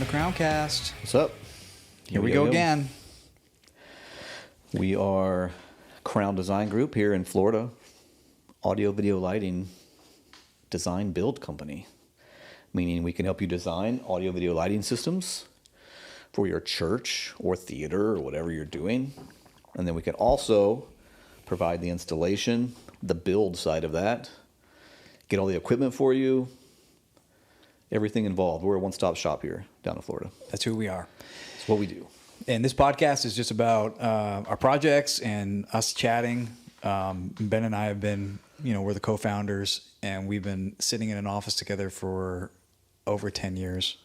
Welcome to CROWNCAST. What's up? Here we go again. We are Crown Design Group here in Florida. Audio video lighting design build company. Meaning we can help you design audio video lighting systems for your church or theater or whatever you're doing. And then we can also provide the installation, the build side of that, get all the equipment for you, everything involved. We're a one-stop shop here down in Florida. That's who we are. That's what we do. And this podcast is just about our projects and us chatting. Ben and I have been, we're the co-founders, and we've been sitting in an office together for over 10 years.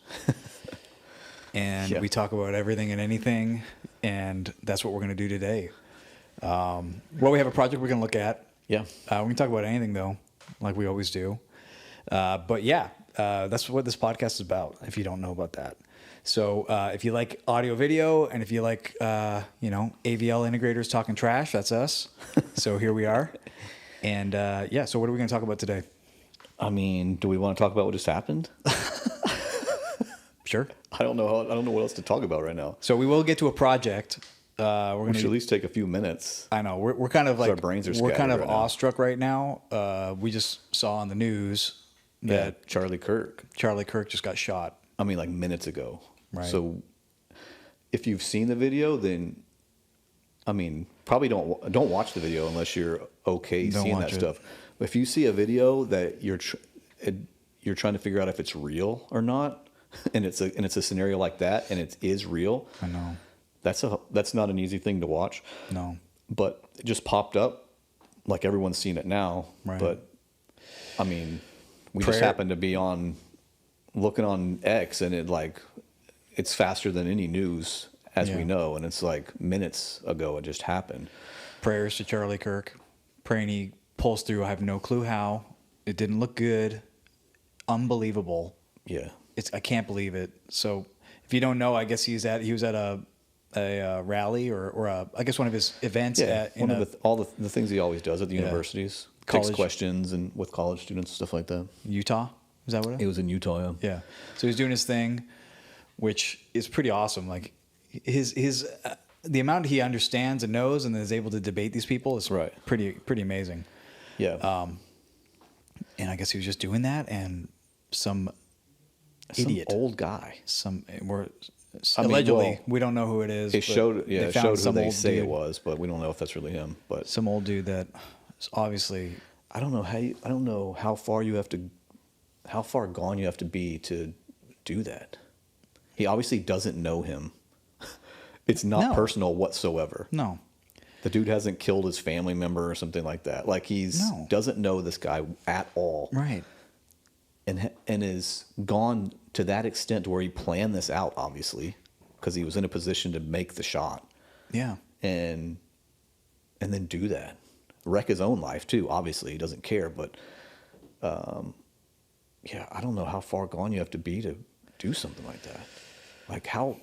And we talk about everything and anything, and that's what we're going to do today. We have a project we're going to look at. Yeah. We can talk about anything, though, like we always do. That's what this podcast is about, if you don't know about that. So if you like audio video, and if you like, AVL integrators talking trash, that's us. So here we are. And so what are we going to talk about today? I mean, do we want to talk about what just happened? Sure. I don't know what else to talk about right now. So we will get to a project. We should at least take a few minutes. I know we're kind of like our brains are we're kind of right awestruck right now. We just saw on the news that Charlie Kirk just got shot. I mean, like minutes ago. Right. So if you've seen the video, then I mean, probably don't watch the video unless you're okay seeing that stuff. But if you see a video that you're trying to figure out if it's real or not, and it's a scenario like that, and it is real. I know. That's not an easy thing to watch. No. But it just popped up, like everyone's seen it now. Right. But I mean, we just happened to be looking on X, and it's faster than any news, as we know, and it's like minutes ago it just happened. Prayers to Charlie Kirk. Praying he pulls through. I have no clue how. It didn't look good. Unbelievable. Yeah. I can't believe it. So if you don't know, I guess he was at a rally or I guess one of his events. Yeah, all the things he always does at the universities. Takes questions and with college students, stuff like that. Utah? Is that what it was? It was in Utah, yeah. Yeah. So he's doing his thing, which is pretty awesome. Like his the amount he understands and knows and is able to debate these people is pretty amazing. Yeah. And I guess he was just doing that, and some idiot, old guy, allegedly, we don't know who it is. It showed who they say it was, but we don't know if that's really him. But some old dude that is obviously, I don't know how far gone you have to be to do that. He obviously doesn't know him. It's not personal whatsoever. No. The dude hasn't killed his family member or something like that. Like doesn't know this guy at all. Right. And is gone to that extent where he planned this out, obviously, because he was in a position to make the shot. Yeah. And then do that. Wreck his own life too, obviously. He doesn't care, but I don't know how far gone you have to be to do something like that. Like how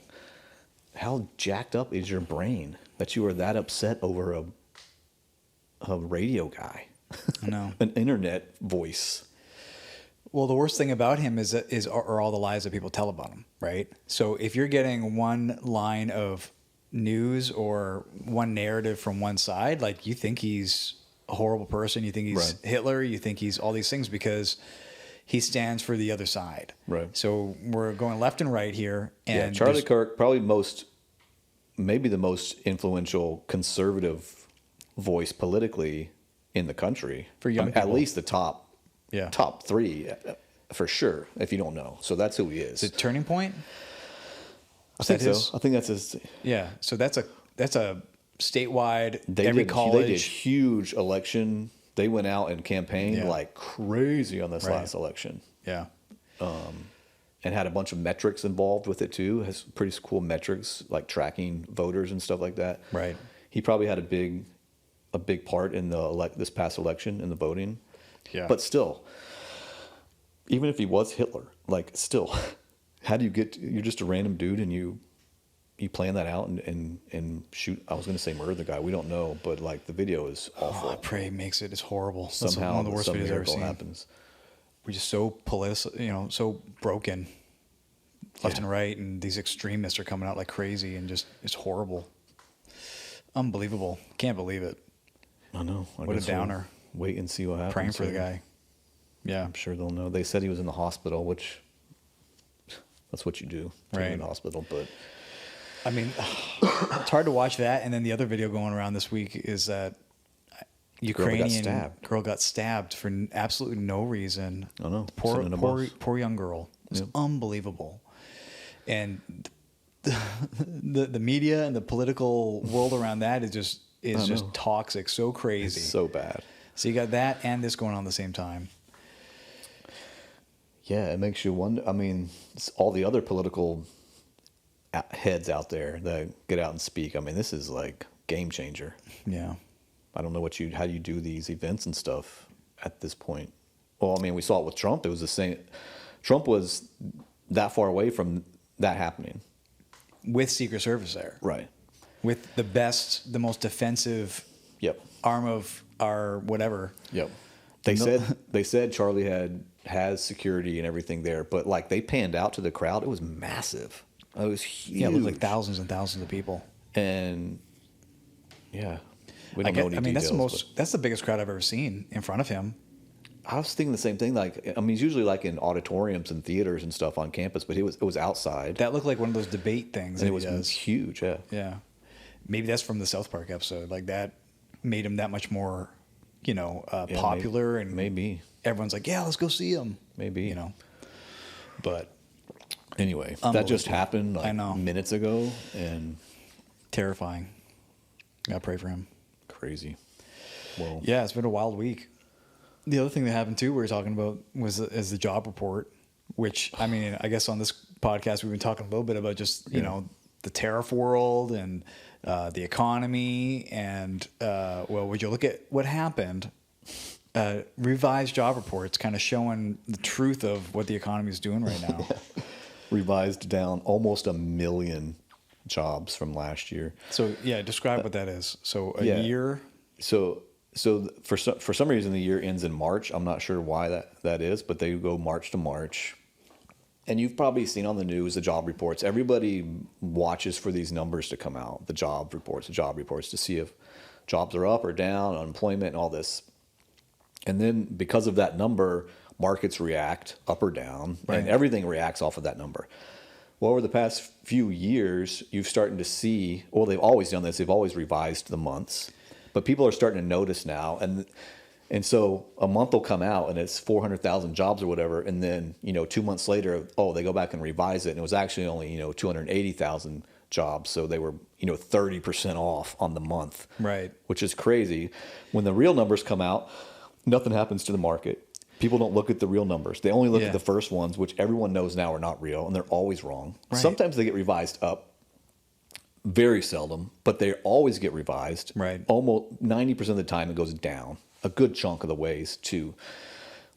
jacked up is your brain that you are that upset over a radio guy? I know. An internet voice. Well, the worst thing about him are all the lies that people tell about him, right? So if you're getting one line of news or one narrative from one side, like you think he's a horrible person, you think he's Hitler, you think he's all these things because he stands for the other side. Right. So we're going left and right here. And Charlie Kirk, probably maybe the most influential conservative voice politically in the country. For young people. At least the top three, for sure, if you don't know. So that's who he is. Is it Turning Point? I think so. I think that's his. Yeah. So that's a statewide, They did huge election. They went out and campaigned like crazy on this last election. Yeah. And had a bunch of metrics involved with it too. Has pretty cool metrics like tracking voters and stuff like that. Right. He probably had a big part in this past election in the voting. Yeah. But still, even if he was Hitler, still, how do you're just a random dude and you plan that out and shoot, I was going to say murder the guy. We don't know, but the video is awful. I pray it makes it. It's horrible. Somehow one of the worst videos I've ever seen. Happens. We're just so so broken. left and right, and these extremists are coming out like crazy, and just it's horrible, unbelievable. Can't believe it. I know. What a downer. Wait and see what happens. Praying for the guy. Yeah, I'm sure they'll know. They said he was in the hospital, which that's what you do. Take him in the hospital, but I mean, it's hard to watch that. And then the other video going around this week is that Ukrainian girl got stabbed for absolutely no reason. I know. Poor young girl. It's unbelievable. And the media and the political world around that is just toxic, so crazy, it's so bad. So you got that and this going on at the same time. Yeah, it makes you wonder. I mean, it's all the other political heads out there that get out and speak. I mean, this is like game changer. Yeah. I don't know how you do these events and stuff at this point. Well, I mean, we saw it with Trump. It was the same. Trump was that far away from that happening. With Secret Service there. Right. With the most defensive arm of our whatever. Yep. They said Charlie has security and everything there, but like they panned out to the crowd. It was massive. It was huge. Yeah, it looked like thousands and thousands of people. And yeah. We don't know any details, that's the biggest crowd I've ever seen in front of him. I was thinking the same thing. Like, I mean, he's usually like in auditoriums and theaters and stuff on campus, but it was outside. That looked like one of those debate things. And it was huge. Yeah. Yeah. Maybe that's from the South Park episode. Like that made him that much more, popular. And maybe everyone's like, yeah, let's go see him. Maybe. But anyway, that just happened I know. Minutes ago, and terrifying. Gotta pray for him. Crazy. Well, yeah, it's been a wild week. The other thing that happened too, we were talking about is the job report, which I mean, I guess on this podcast we've been talking a little bit about just the tariff world and the economy, and would you look at what happened? Revised job reports kind of showing the truth of what the economy is doing right now. Revised down almost 1 million jobs from last year. So yeah, describe what that is. So a year. So for some reason the year ends in March. I'm not sure why that is, but they go March to March. And you've probably seen on the news the job reports. Everybody watches for these numbers to come out, the job reports to see if jobs are up or down, unemployment and all this. And then because of that number, markets react up or down, and everything reacts off of that number. Well, over the past few years, you've started to see, well, they've always done this. They've always revised the months, but people are starting to notice now. And so a month will come out and it's 400,000 jobs or whatever. And then, 2 months later, they go back and revise it. And it was actually only, 280,000 jobs. So they were, 30% off on the month. Right. Which is crazy. When the real numbers come out, nothing happens to the market. People don't look at the real numbers. They only look at the first ones, which everyone knows now are not real, and they're always wrong. Right. Sometimes they get revised up, very seldom, but they always get revised. Right. Almost 90% of the time it goes down, a good chunk of the ways to,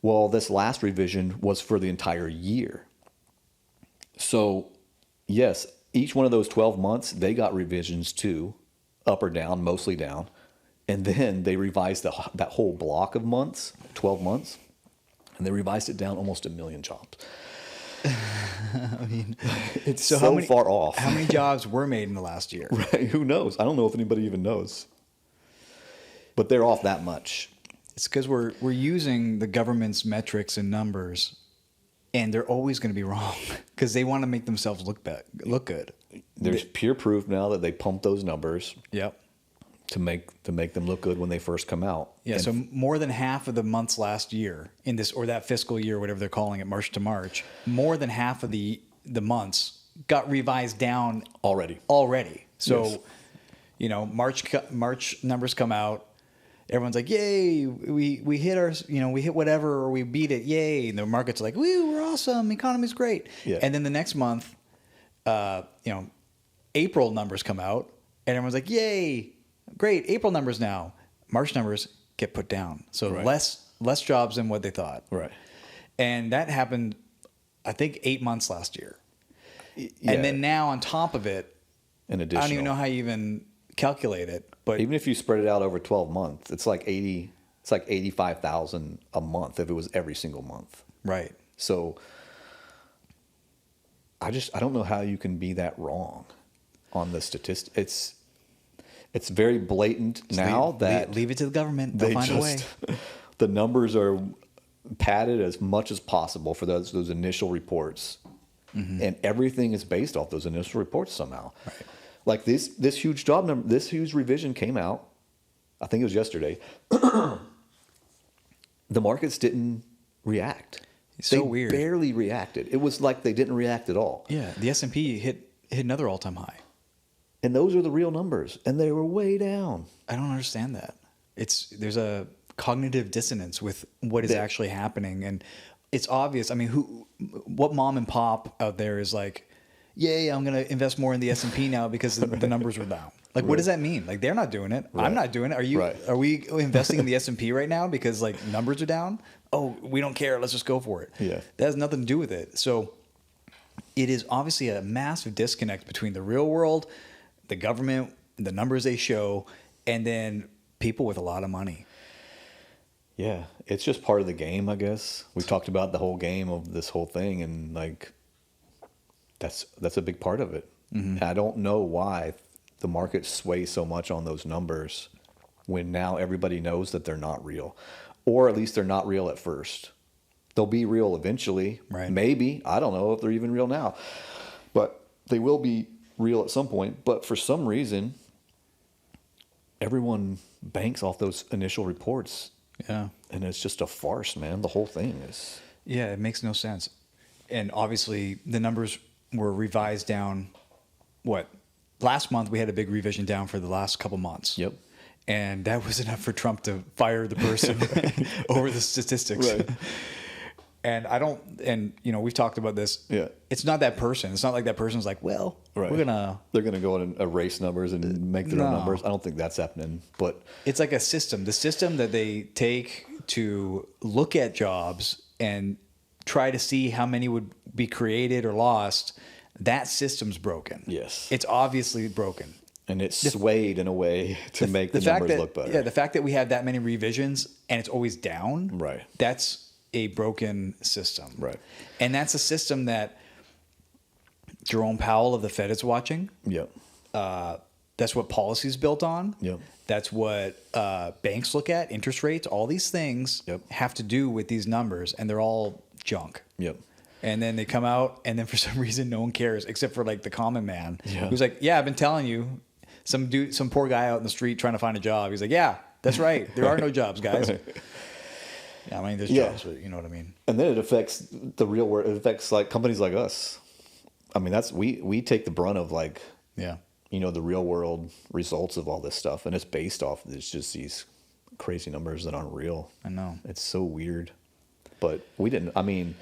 well, this last revision was for the entire year. So, yes, each one of those 12 months, they got revisions too, up or down, mostly down. And then they revised that whole block of months, 12 months. And they revised it down almost 1 million jobs. I mean, it's so far off. How many jobs were made in the last year? Right? Who knows? I don't know if anybody even knows. But they're off that much. It's because we're using the government's metrics and numbers, and they're always going to be wrong because they want to make themselves look good. There's peer proof now that they pump those numbers. Yep. To make them look good when they first come out. Yeah, so more than half of the months last year in this, or that fiscal year, whatever they're calling it, March to March, more than half of the months got revised down already. So, March numbers come out. Everyone's like, "Yay! We hit our, we hit whatever, or we beat it! Yay!" And the market's like, "Woo! We're awesome! Economy's great!" Yeah. And then the next month, April numbers come out, and everyone's like, "Yay! Great, April numbers now." March numbers get put down. So less jobs than what they thought. Right. And that happened, I think, 8 months last year. Yeah. And then now on top of it, an additional. I don't even know how you even calculate it. But even if you spread it out over 12 months, it's like 85,000 a month if it was every single month. Right. So I don't know how you can be that wrong on the statistic. It's very blatant now leave it to the government. They'll find a way. The numbers are padded as much as possible for those initial reports, and everything is based off those initial reports somehow. Right. Like this huge job number, this huge revision came out. I think it was yesterday. The markets didn't react. It's so they weird. Barely reacted. It was like they didn't react at all. Yeah, the S&P hit another all-time high. And those are the real numbers, and they were way down. I don't understand that. There's a cognitive dissonance with what is actually happening, and it's obvious. I mean, what mom and pop out there is like, yay, I'm going to invest more in the S&P now because the numbers were down. Like, what does that mean? Like, they're not doing it. Right. I'm not doing it. Are you? Right. Are we investing in the S&P right now because like numbers are down? Oh, we don't care. Let's just go for it. Yeah. That has nothing to do with it. So it is obviously a massive disconnect between the real world, the government, the numbers they show, and then people with a lot of money. Yeah, it's just part of the game, I guess. We talked about the whole game of this whole thing, and like that's a big part of it. Mm-hmm. I don't know why the market sways so much on those numbers when now everybody knows that they're not real, or at least they're not real at first. They'll be real eventually, right? Maybe. I don't know if they're even real now, but they will be real at some point. But for some reason, everyone banks off those initial reports. Yeah. And it's just a farce, man. The whole thing is. Yeah, it makes no sense. And obviously the numbers were revised down. Last month we had a big revision down for the last couple months. Yep. And that was enough for Trump to fire the person over the statistics. Right. And we've talked about this. Yeah. It's not that person. It's not like that person's like, well, right. They're going to go and erase numbers and make their own numbers. I don't think that's happening, but it's like a system. The system that they take to look at jobs and try to see how many would be created or lost, that system's broken. Yes. It's obviously broken. And it's swayed in a way to make the numbers look better. Yeah, the fact that we have that many revisions and it's always down, right? That's a broken system. Right. And that's a system that Jerome Powell of the Fed is watching. Yep. That's what policy is built on. Yep. That's what banks look at, interest rates, all these things have to do with these numbers, and they're all junk. Yep. And then they come out, and then for some reason no one cares except for like the common man who's like, yeah, I've been telling you. Some poor guy out in the street trying to find a job. He's like, yeah, that's right. There are no jobs, guys. Yeah, I mean, there's jobs, but you know what I mean. And then it affects the real world. It affects like companies like us. I mean, we take the brunt of like, the real world results of all this stuff, and it's based off. It's just these crazy numbers that aren't real. I know. It's so weird, but we didn't. I mean,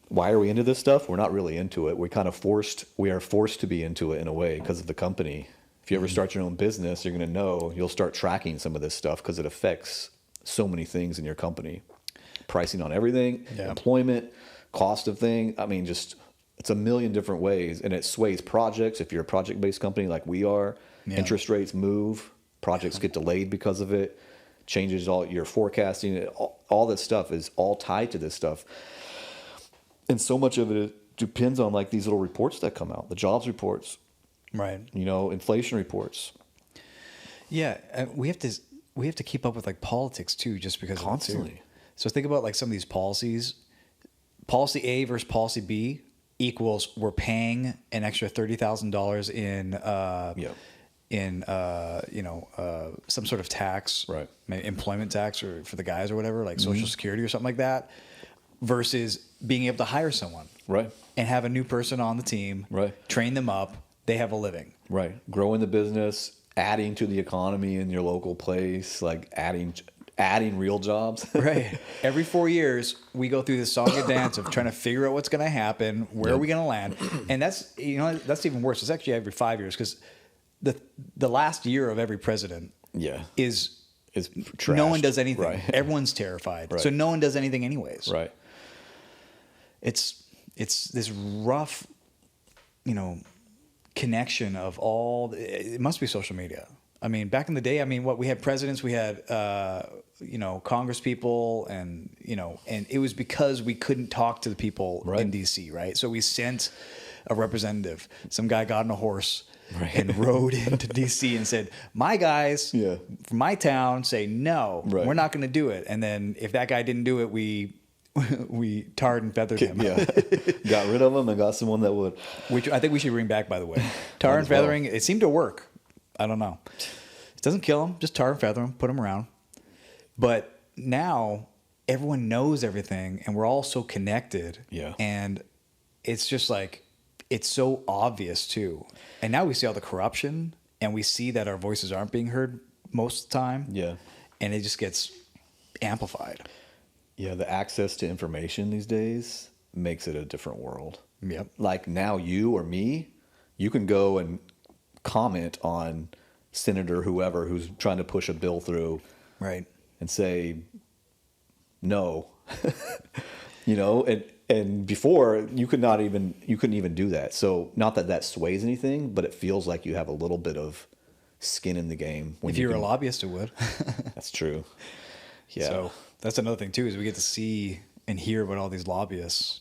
why are we into this stuff? We're not really into it. We are forced to be into it in a way because of the company. If you ever start your own business, you're going to know you'll start tracking some of this stuff because it affects so many things in your company. Pricing on everything, employment, cost of things. I mean, just it's a million different ways, and it sways projects. If you're a project-based company like we are, interest rates move, projects get delayed because of it, changes all your forecasting. All this stuff is all tied to this stuff. And so much of it depends on like these little reports that come out, the jobs reports, right? Inflation reports. Yeah, we have to keep up with like politics too, just because constantly. Of it too. So think about like some of these policies. Policy A versus policy B equals we're paying an extra $30,000 in some sort of tax, right? Maybe employment tax or for the guys or whatever, like Social Security or something like that. Versus being able to hire someone, right, and have a new person on the team, right, train them up, they have a living, right, growing the business, adding to the economy in your local place, like adding real jobs, right. Every 4 years, we go through this song and dance of trying to figure out what's going to happen, where are we going to land, and that's even worse. It's actually every 5 years because the last year of every president, is trashed. No one does anything. Right. Everyone's terrified, right. So no one does anything anyways, right. It's this rough, connection of all. It must be social media. I mean, back in the day, I mean, we had presidents, we had, Congress people, and, and it was because we couldn't talk to the people in DC, right? So we sent a representative. Some guy got on a horse and rode into DC and said, my guys from my town say, no, we're not going to do it. And then if that guy didn't do it, we tarred and feathered him. Yeah. Got rid of him and got someone that would. Which I think we should bring back, by the way. Tar and feathering, it seemed to work. I don't know. It doesn't kill them. Just tar and feather them, put them around. But now everyone knows everything, and we're all so connected. Yeah. And it's just like, it's so obvious too. And now we see all the corruption, and we see that our voices aren't being heard most of the time. Yeah. And it just gets amplified. Yeah, the access to information these days makes it a different world. Yep. Like now you or me, you can go and comment on Senator whoever who's trying to push a bill through. Right. And say, no. And before you couldn't even do that. So not that sways anything, but it feels like you have a little bit of skin in the game. If you're a lobbyist, it would. That's true. Yeah. So that's another thing too, is we get to see and hear about all these lobbyists,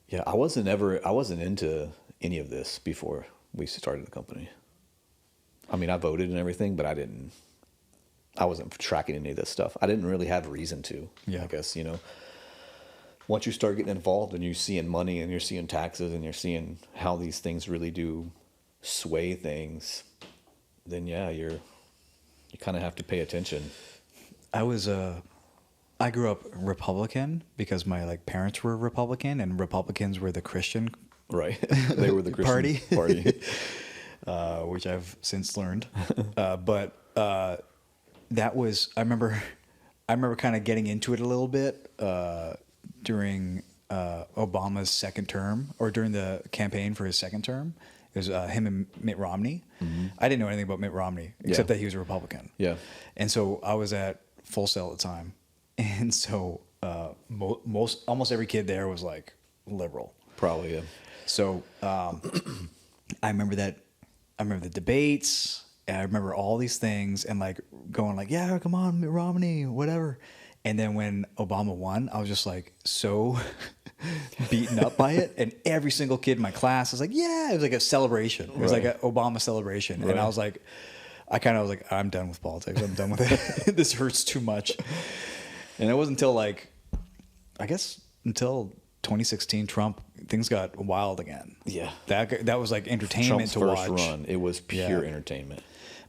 Yeah, I wasn't into any of this before we started the company. I mean, I voted and everything, but I wasn't tracking any of this stuff. I didn't really have reason to. Yeah. I guess, once you start getting involved and you're seeing money and you're seeing taxes and you're seeing how these things really do sway things, then yeah, you kind of have to pay attention. I grew up Republican because my parents were Republican, and Republicans were the Christian right. They were the Christian party. Which I've since learned. But that was, I remember kind of getting into it a little bit during Obama's second term, or during the campaign for his second term. It was him and Mitt Romney. Mm-hmm. I didn't know anything about Mitt Romney except that he was a Republican. Yeah. And so I was at Full Sail at the time. And so almost every kid there was like liberal. Probably, yeah. So I remember the debates. And I remember all these things and going yeah, come on, Mitt Romney, whatever. And then when Obama won, I was just so beaten up by it. And every single kid in my class was yeah, it was like a celebration. It was like an Obama celebration. Right. And I was I'm done with politics. I'm done with it. This hurts too much. And it wasn't until until 2016 Trump, things got wild again. Yeah. That was entertainment Trump's to first watch. run, it was pure entertainment.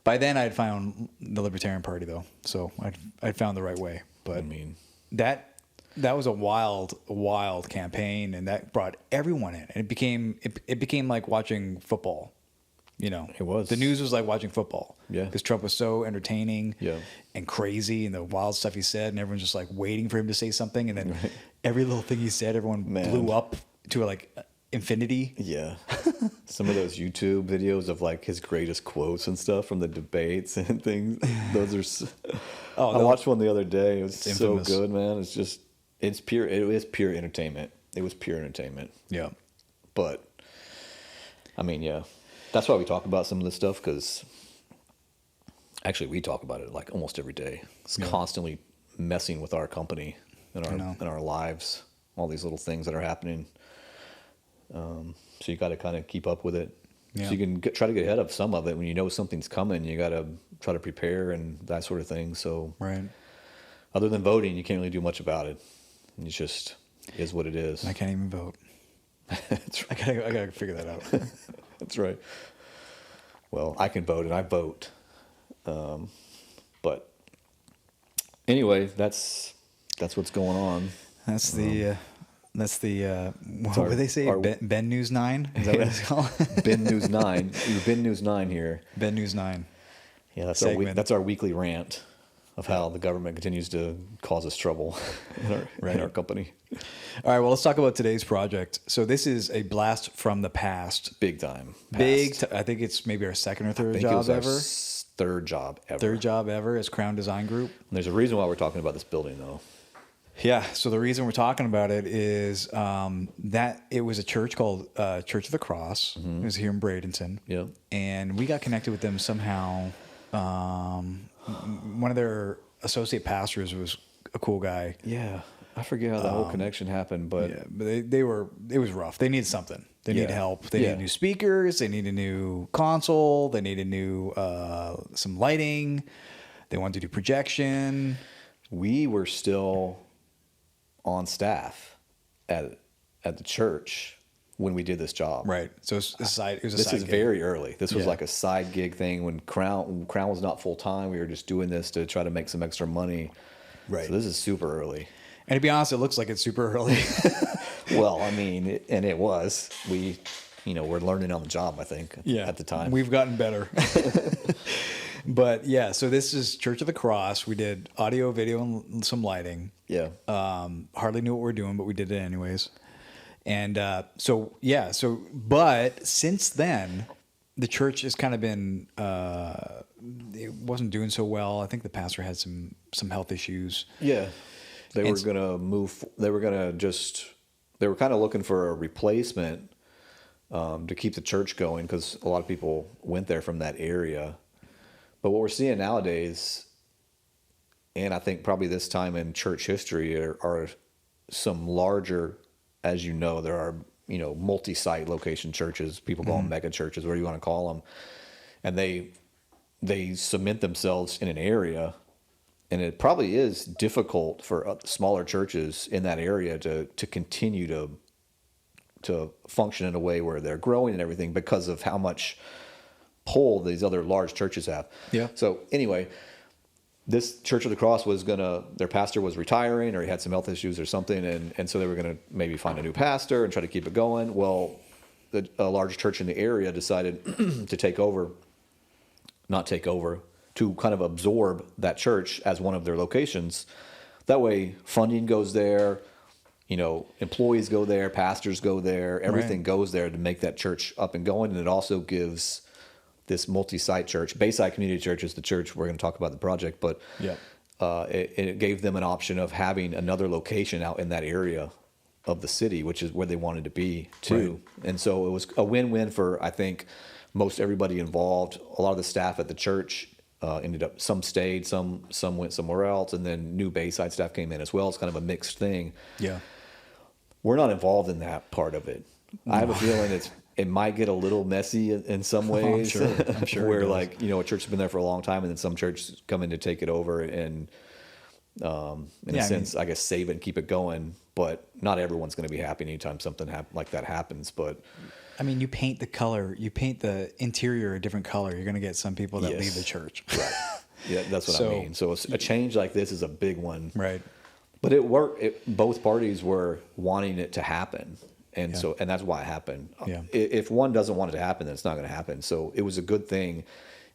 By then I'd found the Libertarian Party though. So I'd found the right way. But I mean, that was a wild campaign, and that brought everyone in. And it became like watching football. It was. The news was like watching football. Yeah. Because Trump was so entertaining yeah. and crazy, and the wild stuff he said, and everyone's just waiting for him to say something. And then every little thing he said, everyone blew up to infinity. Yeah. Some of those YouTube videos of his greatest quotes and stuff from the debates and things. Those are. I watched one the other day. It was so good, man. It is pure entertainment. It was pure entertainment. Yeah. But, I mean, yeah. That's why we talk about some of this stuff, because actually we talk about it almost every day. It's constantly messing with our company and our lives, all these little things that are happening. So you got to kind of keep up with it. Yeah. So you can try to get ahead of some of it. When you know something's coming, you got to try to prepare and that sort of thing. So other than voting, you can't really do much about it. It just is what it is. I can't even vote. That's right. I gotta figure that out. That's right. Well, I can vote, and I vote. But anyway, that's what's going on. That's what do they say? Ben News 9? Is that what it's called? Ben News 9. Ben News 9 here. Ben News 9. Yeah, that's our weekly rant of how the government continues to cause us trouble in our company. All right, well, let's talk about today's project. So this is a blast from the past. Big time. I think it's maybe our second or third job ever. Third job ever. Third job ever as Crown Design Group. And there's a reason why we're talking about this building, though. Yeah, so the reason we're talking about it is that it was a church called Church of the Cross. Mm-hmm. It was here in Bradenton. Yeah. And we got connected with them somehow One of their associate pastors was a cool guy. Yeah. I forget how the whole connection happened, but Yeah, but it was rough. They needed something. They needed help. They needed new speakers. They needed a new console. They needed new some lighting. They wanted to do projection. we were still on staff at the church when we did this job. Right. So it was a side This is gig. very early. This was Yeah. like a side gig thing when Crown was not full time. We were just doing this to try to make some extra money. Right. So this is super early. And to be honest, it looks like it's super early. Well, I mean, and it was. We're learning on the job, I think, at the time. We've gotten better. But yeah, so this is Church of the Cross. We did audio, video, and some lighting. Yeah. Hardly knew what we were doing, but we did it anyways. And but since then, the church has kind of been, it wasn't doing so well. I think the pastor had some health issues. Yeah. They And were going to move. They were kind of looking for a replacement to keep the church going because a lot of people went there from that area. But what we're seeing nowadays, and I think probably this time in church history, are some larger, as you know, there are, multi-site location churches, people call them mega churches, whatever you want to call them. And they cement themselves in an area, and it probably is difficult for smaller churches in that area to continue to function in a way where they're growing and everything because of how much pull these other large churches have. Yeah. So anyway, this Church of the Cross their pastor was retiring or he had some health issues or something. And so they were going to maybe find a new pastor and try to keep it going. Well, a large church in the area decided to to kind of absorb that church as one of their locations. That way funding goes there, employees go there, pastors go there, everything goes there to make that church up and going. And it also gives this multi-site church, Bayside Community Church is the church we're going to talk about the project, but it gave them an option of having another location out in that area of the city, which is where they wanted to be too. Right. And so it was a win-win for, I think, most everybody involved. A lot of the staff at the church ended up, some stayed, some went somewhere else, and then new Bayside staff came in as well. It's kind of a mixed thing. Yeah. We're not involved in that part of it. No. I have a feeling it might get a little messy in some ways. I'm sure where a church has been there for a long time and then some churches come in to take it over and in a sense, I guess, save it and keep it going. But not everyone's going to be happy anytime something like that happens. But I mean, you paint the interior a different color, you're going to get some people that leave the church. Right. Yeah, that's what I mean. So a change like this is a big one. Right. But it worked. Both parties were wanting it to happen. And and that's why it happened. Yeah. If one doesn't want it to happen, then it's not going to happen. So it was a good thing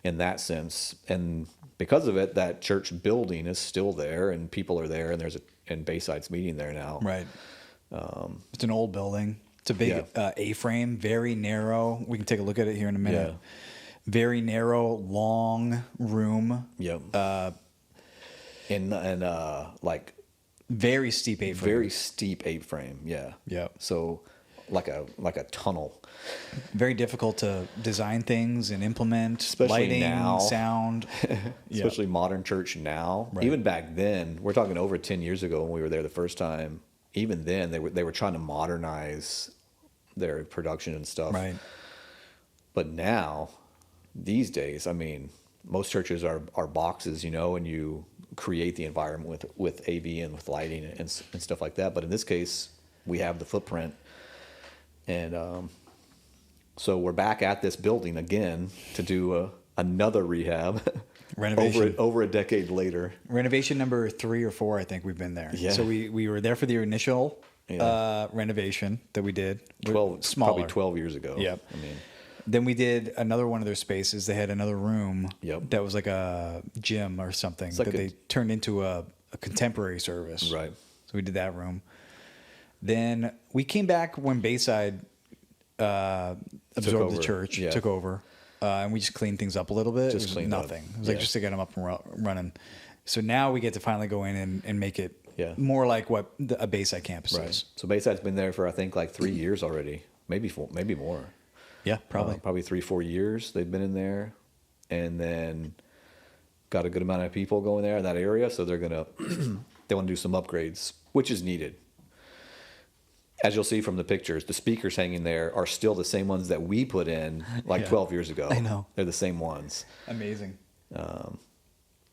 in that sense. And because of it, that church building is still there and people are there and and Bayside's meeting there now. Right. It's an old building. It's a big A-frame, very narrow. We can take a look at it here in a minute. Yeah. Very narrow, long room. Yep. Like very steep A-frame. Very steep A-frame. Yeah. Yeah. So like a tunnel. Very difficult to design things and implement. Especially lighting, now. Sound. Especially modern church now. Right. Even back then, we're talking over 10 years ago when we were there the first time. Even then, they were trying to modernize their production and stuff. Right. But now, these days, I mean, most churches are boxes, and you create the environment with AV and with lighting and stuff like that. But in this case, we have the footprint. And so we're back at this building again to do another rehab. Renovation. Over a decade later. Renovation number 3 or 4, I think we've been there. Yeah. So we were there for the initial renovation that we did. Probably 12 years ago. Yep. I mean, then we did another one of their spaces. They had another room that was like a gym or something they turned into a contemporary service. Right. So we did that room. Then we came back when Bayside absorbed the church, took over. And we just cleaned things up a little bit. Just cleaned nothing. It was like just to get them up and running. So now we get to finally go in and make it more like what a Bayside campus is. So Bayside's been there for I think like 3 years already, maybe more. Yeah, probably 3-4 years they've been in there, and then got a good amount of people going there in that area, so they want to do some upgrades, which is needed. As you'll see from the pictures, the speakers hanging there are still the same ones that we put in like 12 years ago. I know. They're the same ones. Amazing.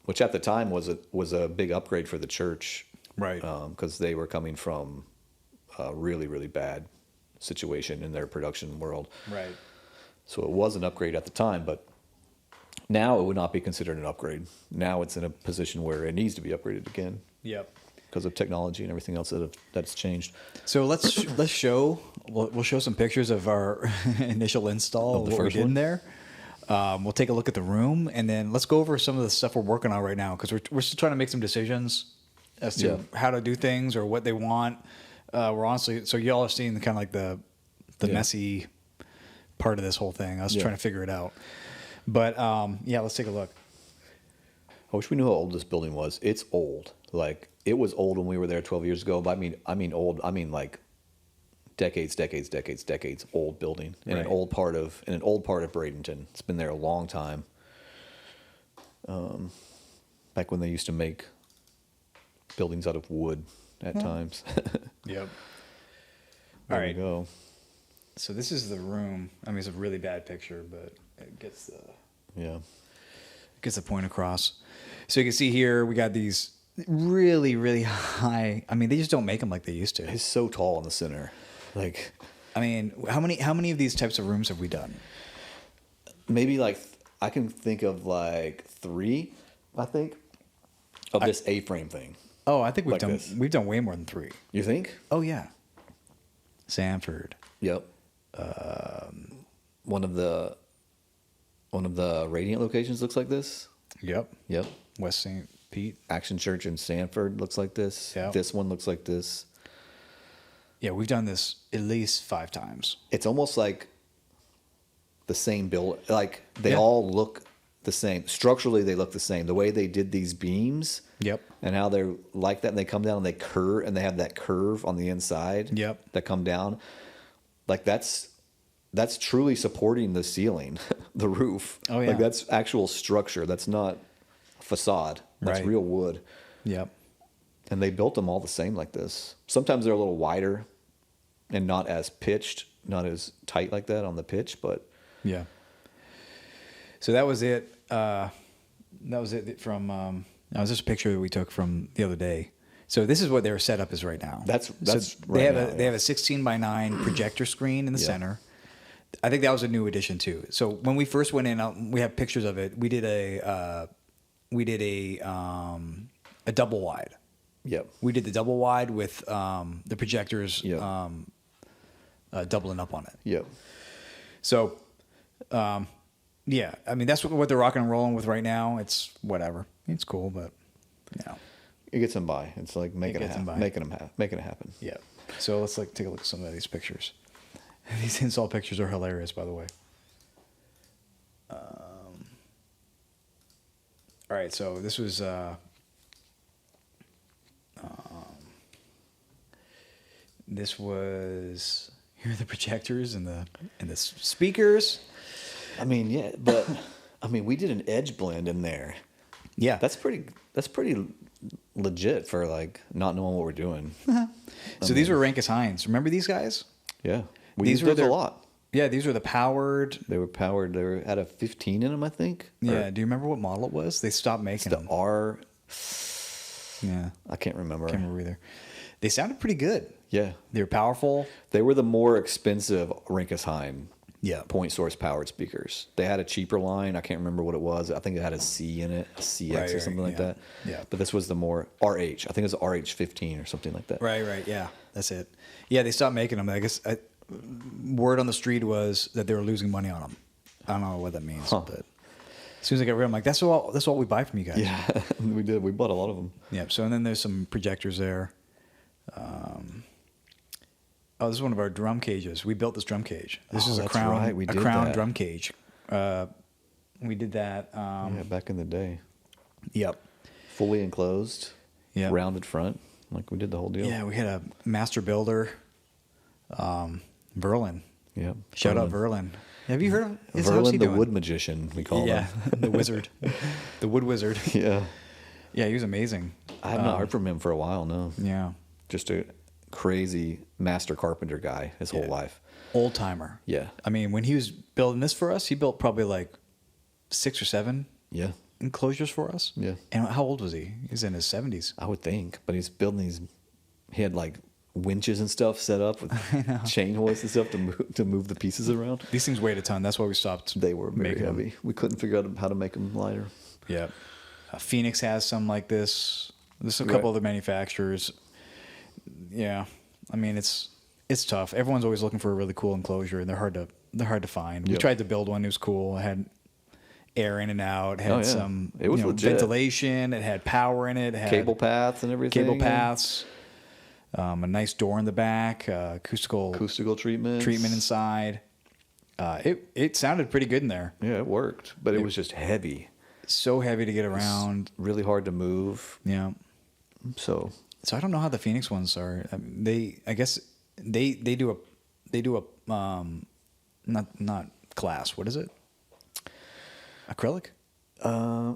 Which at the time was a big upgrade for the church. Right. Because they were coming from a really, really bad situation in their production world. Right. So it was an upgrade at the time, but now it would not be considered an upgrade. Now it's in a position where it needs to be upgraded again. Yep. Because of technology and everything else that's changed. So let's show. We'll show some pictures of our initial install of what we did in there. We'll take a look at the room, and then let's go over some of the stuff we're working on right now, because we're still trying to make some decisions as to how to do things or what they want. We're honestly, so y'all are seeing kind of like the messy part of this whole thing. I was trying to figure it out, but let's take a look. I wish we knew how old this building was. It's old. Like, it was old when we were there 12 years ago. But I mean old. I mean like decades old building in an old part of Bradenton. It's been there a long time. Back when they used to make buildings out of wood at times. Yep. There All right. we go. So this is the room. I mean, it's a really bad picture, but it gets the point across. So you can see here we got these really, really high. I mean, they just don't make them like they used to. It's so tall in the center. Like, I mean, how many of these types of rooms have we done? Maybe like I can think of like 3. I think of this A-frame thing. Oh, I think Like we've done way more than 3. You think? Oh yeah, Sanford. Yep. One of the Radiant locations looks like this. Yep. Yep. West St. Pete. Action Church in Sanford looks like this. Yep. This one looks like this. Yeah, we've done this at least 5 times. It's almost like the same build. Like they all look the same. Structurally, they look the same. The way they did these beams. Yep. And how they're like that, and they come down and they curve, and they have that curve on the inside. Yep. That come down. Like that's truly supporting the ceiling, the roof. Oh, yeah. Like that's actual structure. That's not facade. That's Right. real wood. Yep. And they built them all the same like this. Sometimes they're a little wider and not as pitched, not as tight like that on the pitch, but Yeah. So that was it. That was it from. That was just a picture that we took from the other day. So this is what their setup is right now. That's so right they have a 16:9 projector screen in the center. I think that was a new addition too. So when we first went in, we have pictures of it. We did a double wide. Yep. We did the double wide with the projectors doubling up on it. Yep. So, yeah, I mean, that's what they're rocking and rolling with right now. It's whatever. It's cool, but, It gets them by. It's like making it happen. Yeah. So let's take a look at some of these pictures. These install pictures are hilarious, by the way. All right, so this was here are the projectors and the speakers. I mean, yeah, but I mean, we did an edge blend in there. Yeah, That's pretty legit for like not knowing what we're doing. So these were Rankis Hines. Remember these guys? Yeah. We These used were those a lot. Yeah, these were the powered. They were powered. They had a 15 in them, I think. Yeah. Do you remember what model it was? They stopped making The them. R. Yeah. I can't remember. Can't remember either. They sounded pretty good. Yeah. They were powerful. They were the more expensive Rinkesheim Yeah. point source powered speakers. They had a cheaper line. I can't remember what it was. I think it had a C in it, a CX or something like that. Yeah. But this was the more RH. I think it was RH15 or something like that. Right. Yeah. That's it. Yeah, they stopped making them. I guess word on the street was that they were losing money on them. I don't know what that means, but as soon as I got rid of them, I'm like, that's all we buy from you guys. Yeah, we did. We bought a lot of them. Yeah. So, and then there's some projectors there. This is one of our drum cages. We built this drum cage. This is a that's Crown, right. We a did Crown that. drum cage. We did that. Yeah, back in the day. Yep. Fully enclosed. Yep. Rounded front. Like we did the whole deal. Yeah, we had a master builder, Verlin. Yep. Shout out Verlin. Have you heard of him? How's he Verlin the doing? Wood Magician, we call Yeah, him. the wizard, the wood wizard. Yeah. Yeah, he was amazing. I have not heard from him for a while, no. Yeah, Just a crazy master carpenter guy his whole life. old timer. Yeah. I mean, when he was building this for us, he built probably like 6 or 7 Yeah. enclosures for us. Yeah. And how old was he? He's in his 70s. I would think. But he's building these, he had like winches and stuff set up with chain hoists and stuff to move the pieces around. These things weighed a ton. That's why we stopped. They were very making them. heavy. We couldn't figure out how to make them lighter. Yeah. Phoenix has some like this. There's a Right. couple other manufacturers. Yeah. I mean, it's tough. Everyone's always looking for a really cool enclosure, and they're hard to find. We Yep. tried to build one. It was cool. It had air in and out. It had Oh, yeah. some It was legit. ventilation. It had power in it. It had Cable paths and everything. cable paths. A nice door in the back. Acoustical treatment. treatment inside. It sounded pretty good in there. Yeah, it worked. But it was just heavy. So heavy to get around. Really hard to move. Yeah. So So I don't know how the Phoenix ones are. I guess they do a not glass. What is it? Acrylic?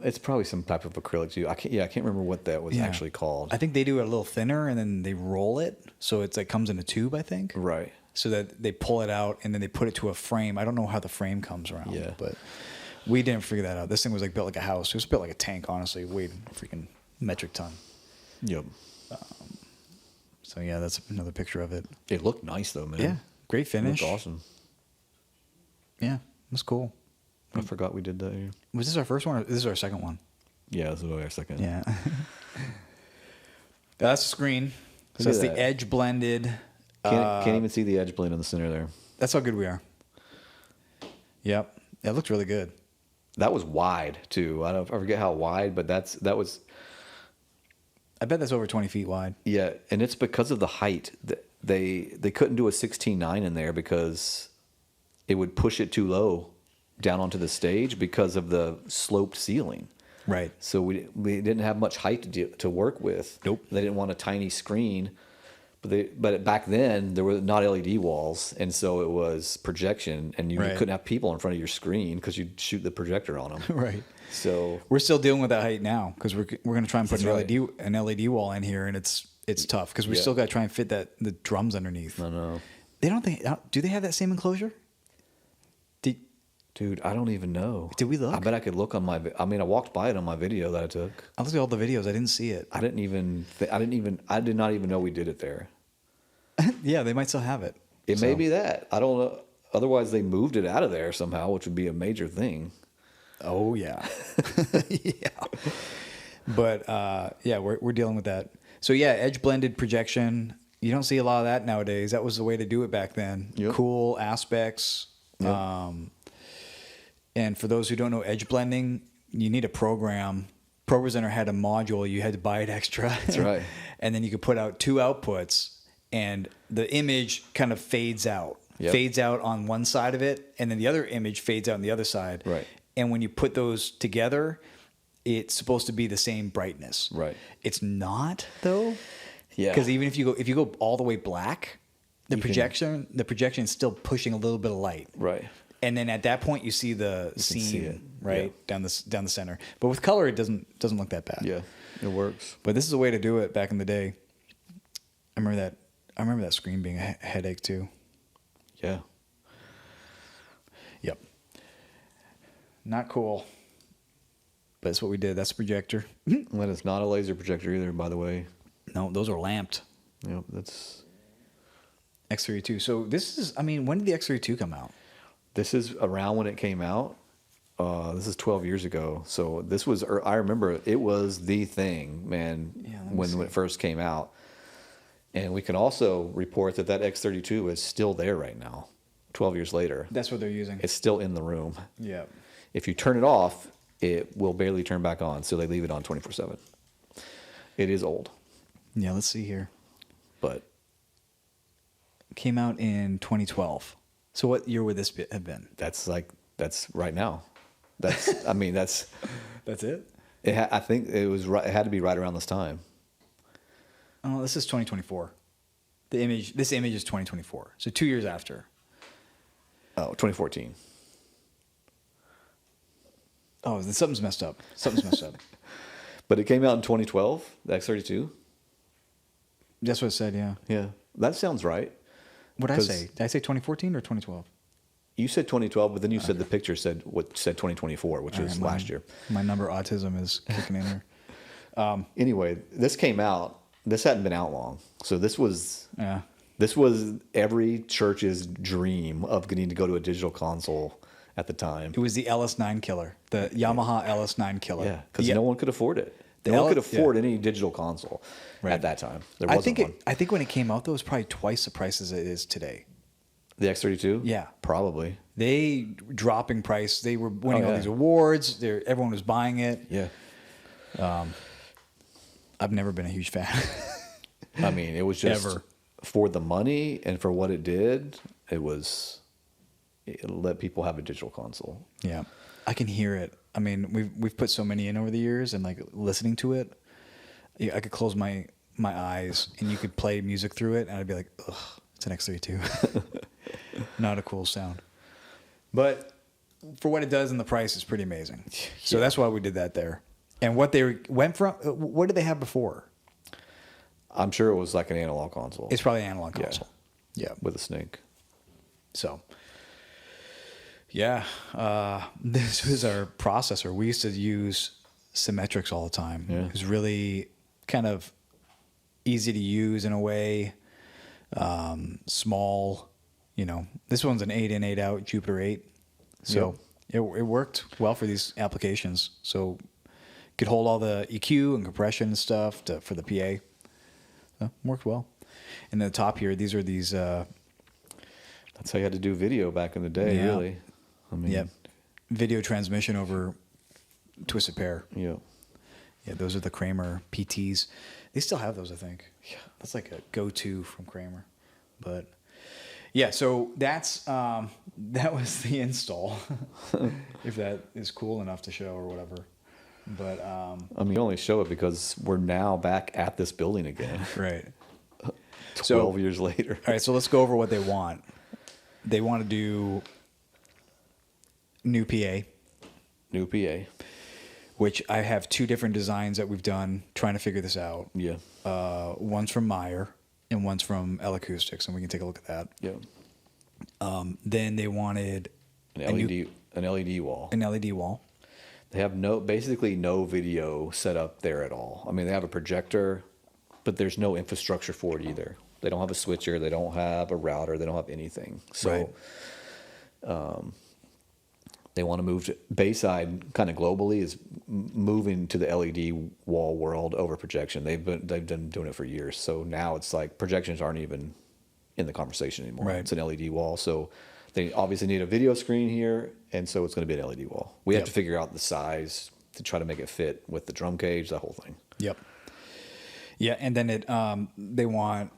it's probably some type of acrylic too. I can't remember what that was Yeah. actually called. I think they do it a little thinner and then they roll it, so it's like comes in a tube. I think. Right. So that they pull it out and then they put it to a frame. I don't know how the frame comes around. Yeah. But we didn't figure that out. This thing was like built like a house. It was built like a tank. Honestly, it weighed a freaking metric ton. Yep. So yeah, that's another picture of it. It looked nice though, man. Yeah, great It finish. looked awesome. Yeah, it was cool. I forgot we did that here. Was this our first one or this is our second one? Yeah, this is our second. Yeah. That's the screen. So Look that's at the that. edge blended. Can't even see the edge blade in the center there. That's how good we are. Yep. It looked really good. That was wide too. I forget how wide, but that was I bet that's over 20 feet wide. yeah, and it's because of the height. They couldn't do a 16.9 in there because it would push it too low down onto the stage because of the sloped ceiling. Right. So we didn't have much height to work with. Nope. They didn't want a tiny screen, but back then there were not LED walls, and so it was projection, and you Right. couldn't have people in front of your screen because you'd shoot the projector on them. Right. So We're still dealing with that height now because we're going to try and put That's an LED wall in here, and it's tough because we Yeah. still got to try and fit the drums underneath. I know. They don't think. Do they have that same enclosure? Dude, I don't even know. Did we look? I bet I could look on my. I mean, I walked by it on my video that I took. I looked at all the videos. I didn't see it. I did not even know we did it there. Yeah, they might still have it. It So- may be that. I don't know. Otherwise, they moved it out of there somehow, which would be a major thing. Oh yeah, yeah. But yeah, we're dealing with that. So yeah, edge blended projection. You don't see a lot of that nowadays. That was the way to do it back then. Yep. Cool aspects. Yep. And for those who don't know edge blending, you need a program. ProPresenter had a module. You had to buy it extra. That's right. And then you could put out 2 outputs, and the image kind of fades out. Yep. Fades out on one side of it, and then the other image fades out on the other side. Right. And when you put those together, it's supposed to be the same brightness. Right. It's not though. Yeah. Because even if you go all the way black, the projection is still pushing a little bit of light. Right. And then at that point you see the see seam it. right Yeah. down the center. But with color it doesn't look that bad. Yeah, it works. But this is a way to do it back in the day. I remember that screen being a headache too. Yeah. Yep. Not cool. But that's what we did. That's a projector. And it's not a laser projector either, by the way. No, those are lamped. Yep, that's. X32. So this is, when did the X32 come out? This is around when it came out. This is 12 years ago. So this was, I remember it was the thing, man, Yeah, let me when see. it first came out. And we can also report that X32 is still there right now, 12 years later. That's what they're using. It's still in the room. Yeah. If you turn it off, it will barely turn back on. So they leave it on 24/7. It is old, Yeah, let's see here. but Came out in 2012. So what year would this have been? that's right now. That's, That's it? I think it had to be right around this time. Oh, this is 2024. This image is 2024. So 2 years after. Oh, 2014. Oh, then something's messed up. Something's messed up. But it came out in 2012, the X32. That's what it said, yeah. Yeah, that sounds right. What did I say? Did I say 2014 or 2012? You said 2012, but then you said the picture said 2024, which was last year. My number autism is kicking in here. Anyway, this came out. This hadn't been out long, so this was every church's dream of getting to go to a digital console at the time. It was the LS9 killer, the Yamaha LS9 killer. Yeah, because no one could afford it. No one could afford any digital console at that time. There wasn't one. I think when it came out, though, it was probably twice the price as it is today. The X32? Yeah. Probably. They dropping price. They were winning all these awards. Everyone was buying it. Yeah. I've never been a huge fan. I mean, it was just Ever. for the money and for what it did, it let people have a digital console. Yeah. I can hear it. I mean, we've put so many in over the years, and like listening to it, I could close my eyes and you could play music through it, and I'd be like, ugh, it's an X32. Not a cool sound. But for what it does and the price, it's pretty amazing. So that's why we did that there. And what they went from, what did they have before? I'm sure it was like an analog console. It's probably an analog console. Yeah. With a snake. So, yeah, this was our processor. We used to use Symmetrics all the time. Yeah. It was really kind of easy to use in a way. Small, this one's an 8-in, 8-out Jupiter 8. So it worked well for these applications. So could hold all the EQ and compression and stuff for the PA. So worked well. And then the top here, these are these. That's how you had to do video back in the day, really. I mean, video transmission over twisted pair. Yeah. Yeah, those are the Kramer PTs. They still have those, I think. Yeah, that's like a go-to from Kramer. But yeah, so that was the install, if that is cool enough to show or whatever. But I mean, you only show it because we're now back at this building again. Right. 12 years later. All right, so let's go over what they want. They want to do new PA. New PA. Which I have two different designs that we've done trying to figure this out. Yeah. One's from Meyer and one's from L Acoustics, and we can take a look at that. Yeah. Then they wanted an LED wall. An LED wall. They have basically no video set up there at all. I mean, they have a projector, but there's no infrastructure for it either. They don't have a switcher. They don't have a router. They don't have anything. So, they want to move to Bayside kind of globally is moving to the LED wall world over projection. They've been doing it for years. So now it's like projections aren't even in the conversation anymore. Right. It's an LED wall. So they obviously need a video screen here, and so it's going to be an LED wall. We have to figure out the size to try to make it fit with the drum cage, the whole thing. Yep. Yeah, and then they want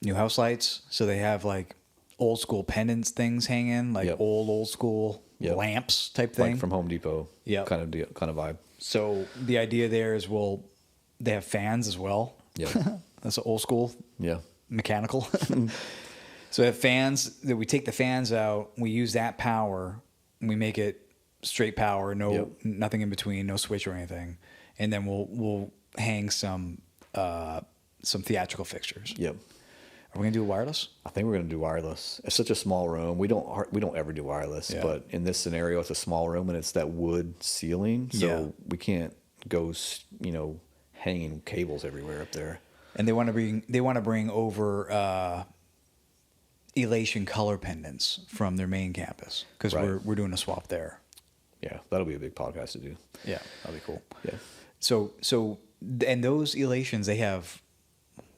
new house lights. So they have like old school pendants things hanging, like old school lamps type thing, like from Home Depot. Yeah, kind of vibe. So the idea there is, they have fans as well. Yeah, that's old school. Yeah, mechanical. So they have fans. That we take the fans out, we use that power, and we make it straight power, nothing in between, no switch or anything, and then we'll hang some theatrical fixtures. Yep. Are we gonna do wireless? I think we're gonna do wireless. It's such a small room. We don't ever do wireless, but in this scenario, it's a small room and it's that wood ceiling, so we can't go, hanging cables everywhere up there. And they want to bring over Elation color pendants from their main campus because we're doing a swap there. Yeah, that'll be a big podcast to do. Yeah, that'll be cool. Yeah. So and those Elations, they have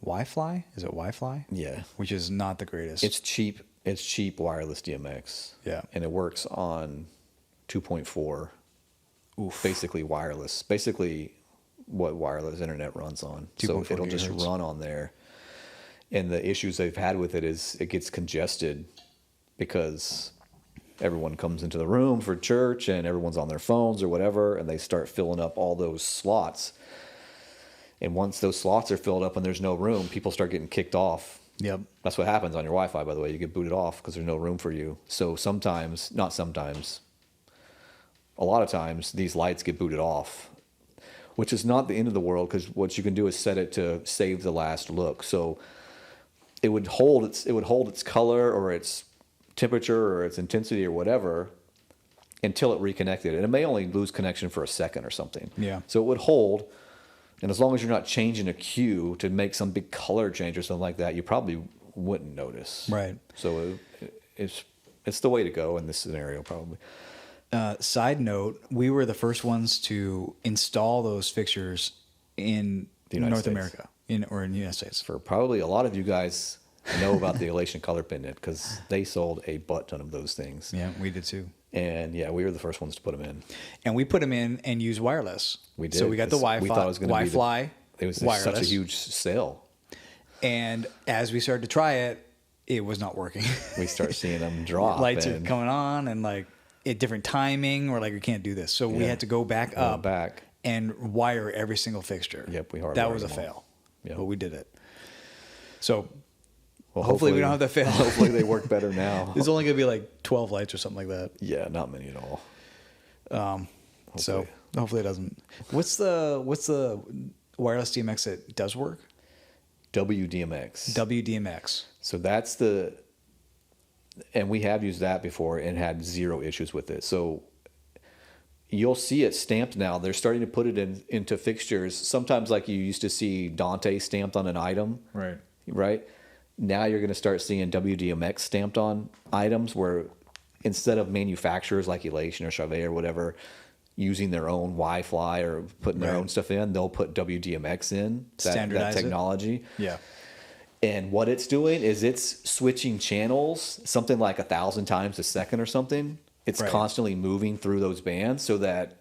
Wi-Fi? Is it Wi-Fi? Yeah. Which is not the greatest. It's cheap. It's cheap wireless DMX. Yeah. And it works on 2.4. Oof. Basically wireless. Basically what wireless internet runs on. So it'll just run on there. And the issues they've had with it is it gets congested because everyone comes into the room for church and everyone's on their phones or whatever, and they start filling up all those slots. And once those slots are filled up and there's no room, people start getting kicked off. Yep. That's what happens on your Wi-Fi, by the way. You get booted off because there's no room for you. So sometimes, not sometimes, a lot of times these lights get booted off, which is not the end of the world, because what you can do is set it to save the last look. So it would hold its color or its temperature or its intensity or whatever until it reconnected. And it may only lose connection for a second or something. Yeah. So it would hold, and as long as you're not changing a cue to make some big color change or something like that, you probably wouldn't notice. Right. So it's the way to go in this scenario, probably. Side note, we were the first ones to install those fixtures in North States. America, or in the United States. For probably a lot of you guys know about the Elation color pendant, because they sold a butt ton of those things. Yeah, we did too. And yeah, we were the first ones to put them in. And we put them in and used wireless. We did. So we got the Wi-Fi. We thought it was going to be Wi-Fi. It was wireless. such a huge sale. And as we started to try it, it was not working. We start seeing them drop. Lights are coming on and like at different timing. We're like, we can't do this. So we had to go back up and wire every single fixture. Yep, we hardwired That was a them fail. Yep. But we did it. So well, hopefully we don't have that fail. Hopefully they work better now. There's only going to be like 12 lights or something like that. Yeah, not many at all. So hopefully it doesn't. What's the wireless DMX that does work? WDMX. WDMX. So that's and we have used that before and had zero issues with it. So you'll see it stamped now. They're starting to put it into fixtures. Sometimes like you used to see Dante stamped on an item. Right? Now you're going to start seeing WDMX stamped on items, where instead of manufacturers like Elation or Chauvet or whatever using their own Wi-Fi or putting their own stuff in, they'll put WDMX in, that technology. Yeah. And what it's doing is it's switching channels something like 1,000 times a second or something. It's constantly moving through those bands so that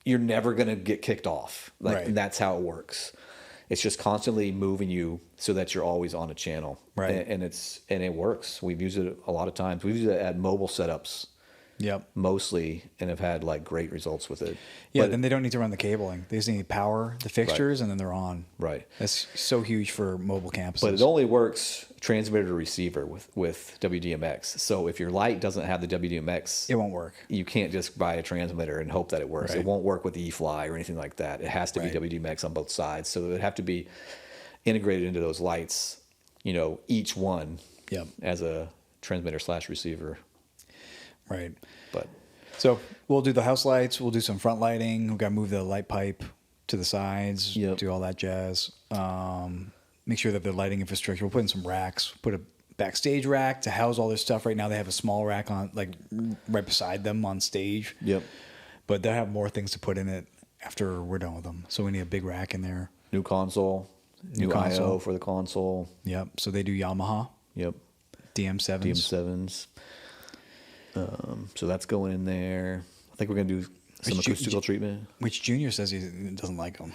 you're never going to get kicked off. And that's how it works. It's just constantly moving you so that you're always on a channel. Right. And it works. We've used it a lot of times. We've used it at mobile setups. Yep. Mostly, and have had like great results with it. Yeah, then they don't need to run the cabling. They just need to power the fixtures, and then they're on. Right. That's so huge for mobile campuses. But it only works transmitter to receiver with WDMX. So if your light doesn't have the WDMX, it won't work. You can't just buy a transmitter and hope that it works. It won't work with eFly or anything like that. It has to be WDMX on both sides. So it would have to be integrated into those lights, each one as a transmitter / receiver. Right. But so we'll do the house lights. We'll do some front lighting. We've got to move the light pipe to the sides. Do all that jazz. Make sure that the lighting infrastructure. We'll put in some racks. Put a backstage rack to house all their stuff. Right now they have a small rack on like right beside them on stage. Yep. But they'll have more things to put in it after we're done with them. So we need a big rack in there. New console. New I/O for the console. Yep. So they do Yamaha. Yep. DM7s. DM7s. So that's going in there. I think we're going to do some acoustical treatment. Which Junior says he doesn't like them.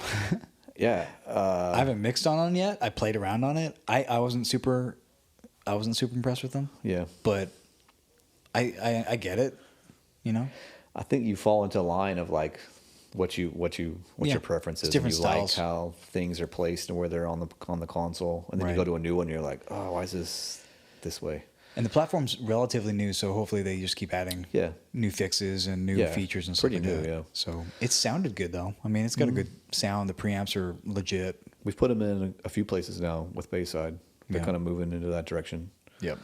Yeah. I haven't mixed on them yet. I played around on it. I wasn't super impressed with them. Yeah. But I get it, I think you fall into a line of like what your preference is. Different styles. Like how things are placed and where they're on the console. And then you go to a new one and you're like, oh, why is this way? And the platform's relatively new, so hopefully they just keep adding new fixes and new features and stuff like that. Yeah. So it sounded good though. I mean, it's got a good sound. The preamps are legit. We've put them in a few places now with Bayside. They're kind of moving into that direction. Yep.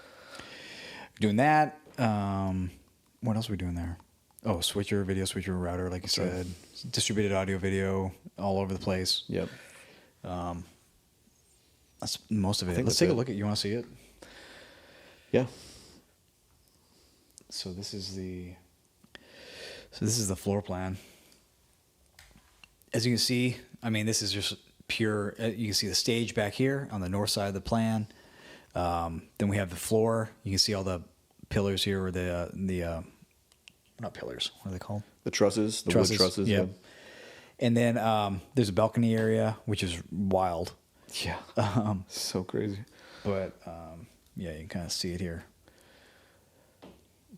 Doing that. What else are we doing there? Oh, video switcher, router, like you said. Distributed audio, video, all over the place. Yep. That's most of it. Let's take a look at. You want to see it? Yeah. So this is the floor plan. As you can see, I mean, this is just pure. You can see the stage back here on the north side of the plan. Then we have the floor. You can see all the pillars here, or the not pillars. What are they called? The trusses. The wood trusses. Yeah. And then there's a balcony area, which is wild. Yeah. So crazy. But yeah, you can kind of see it here.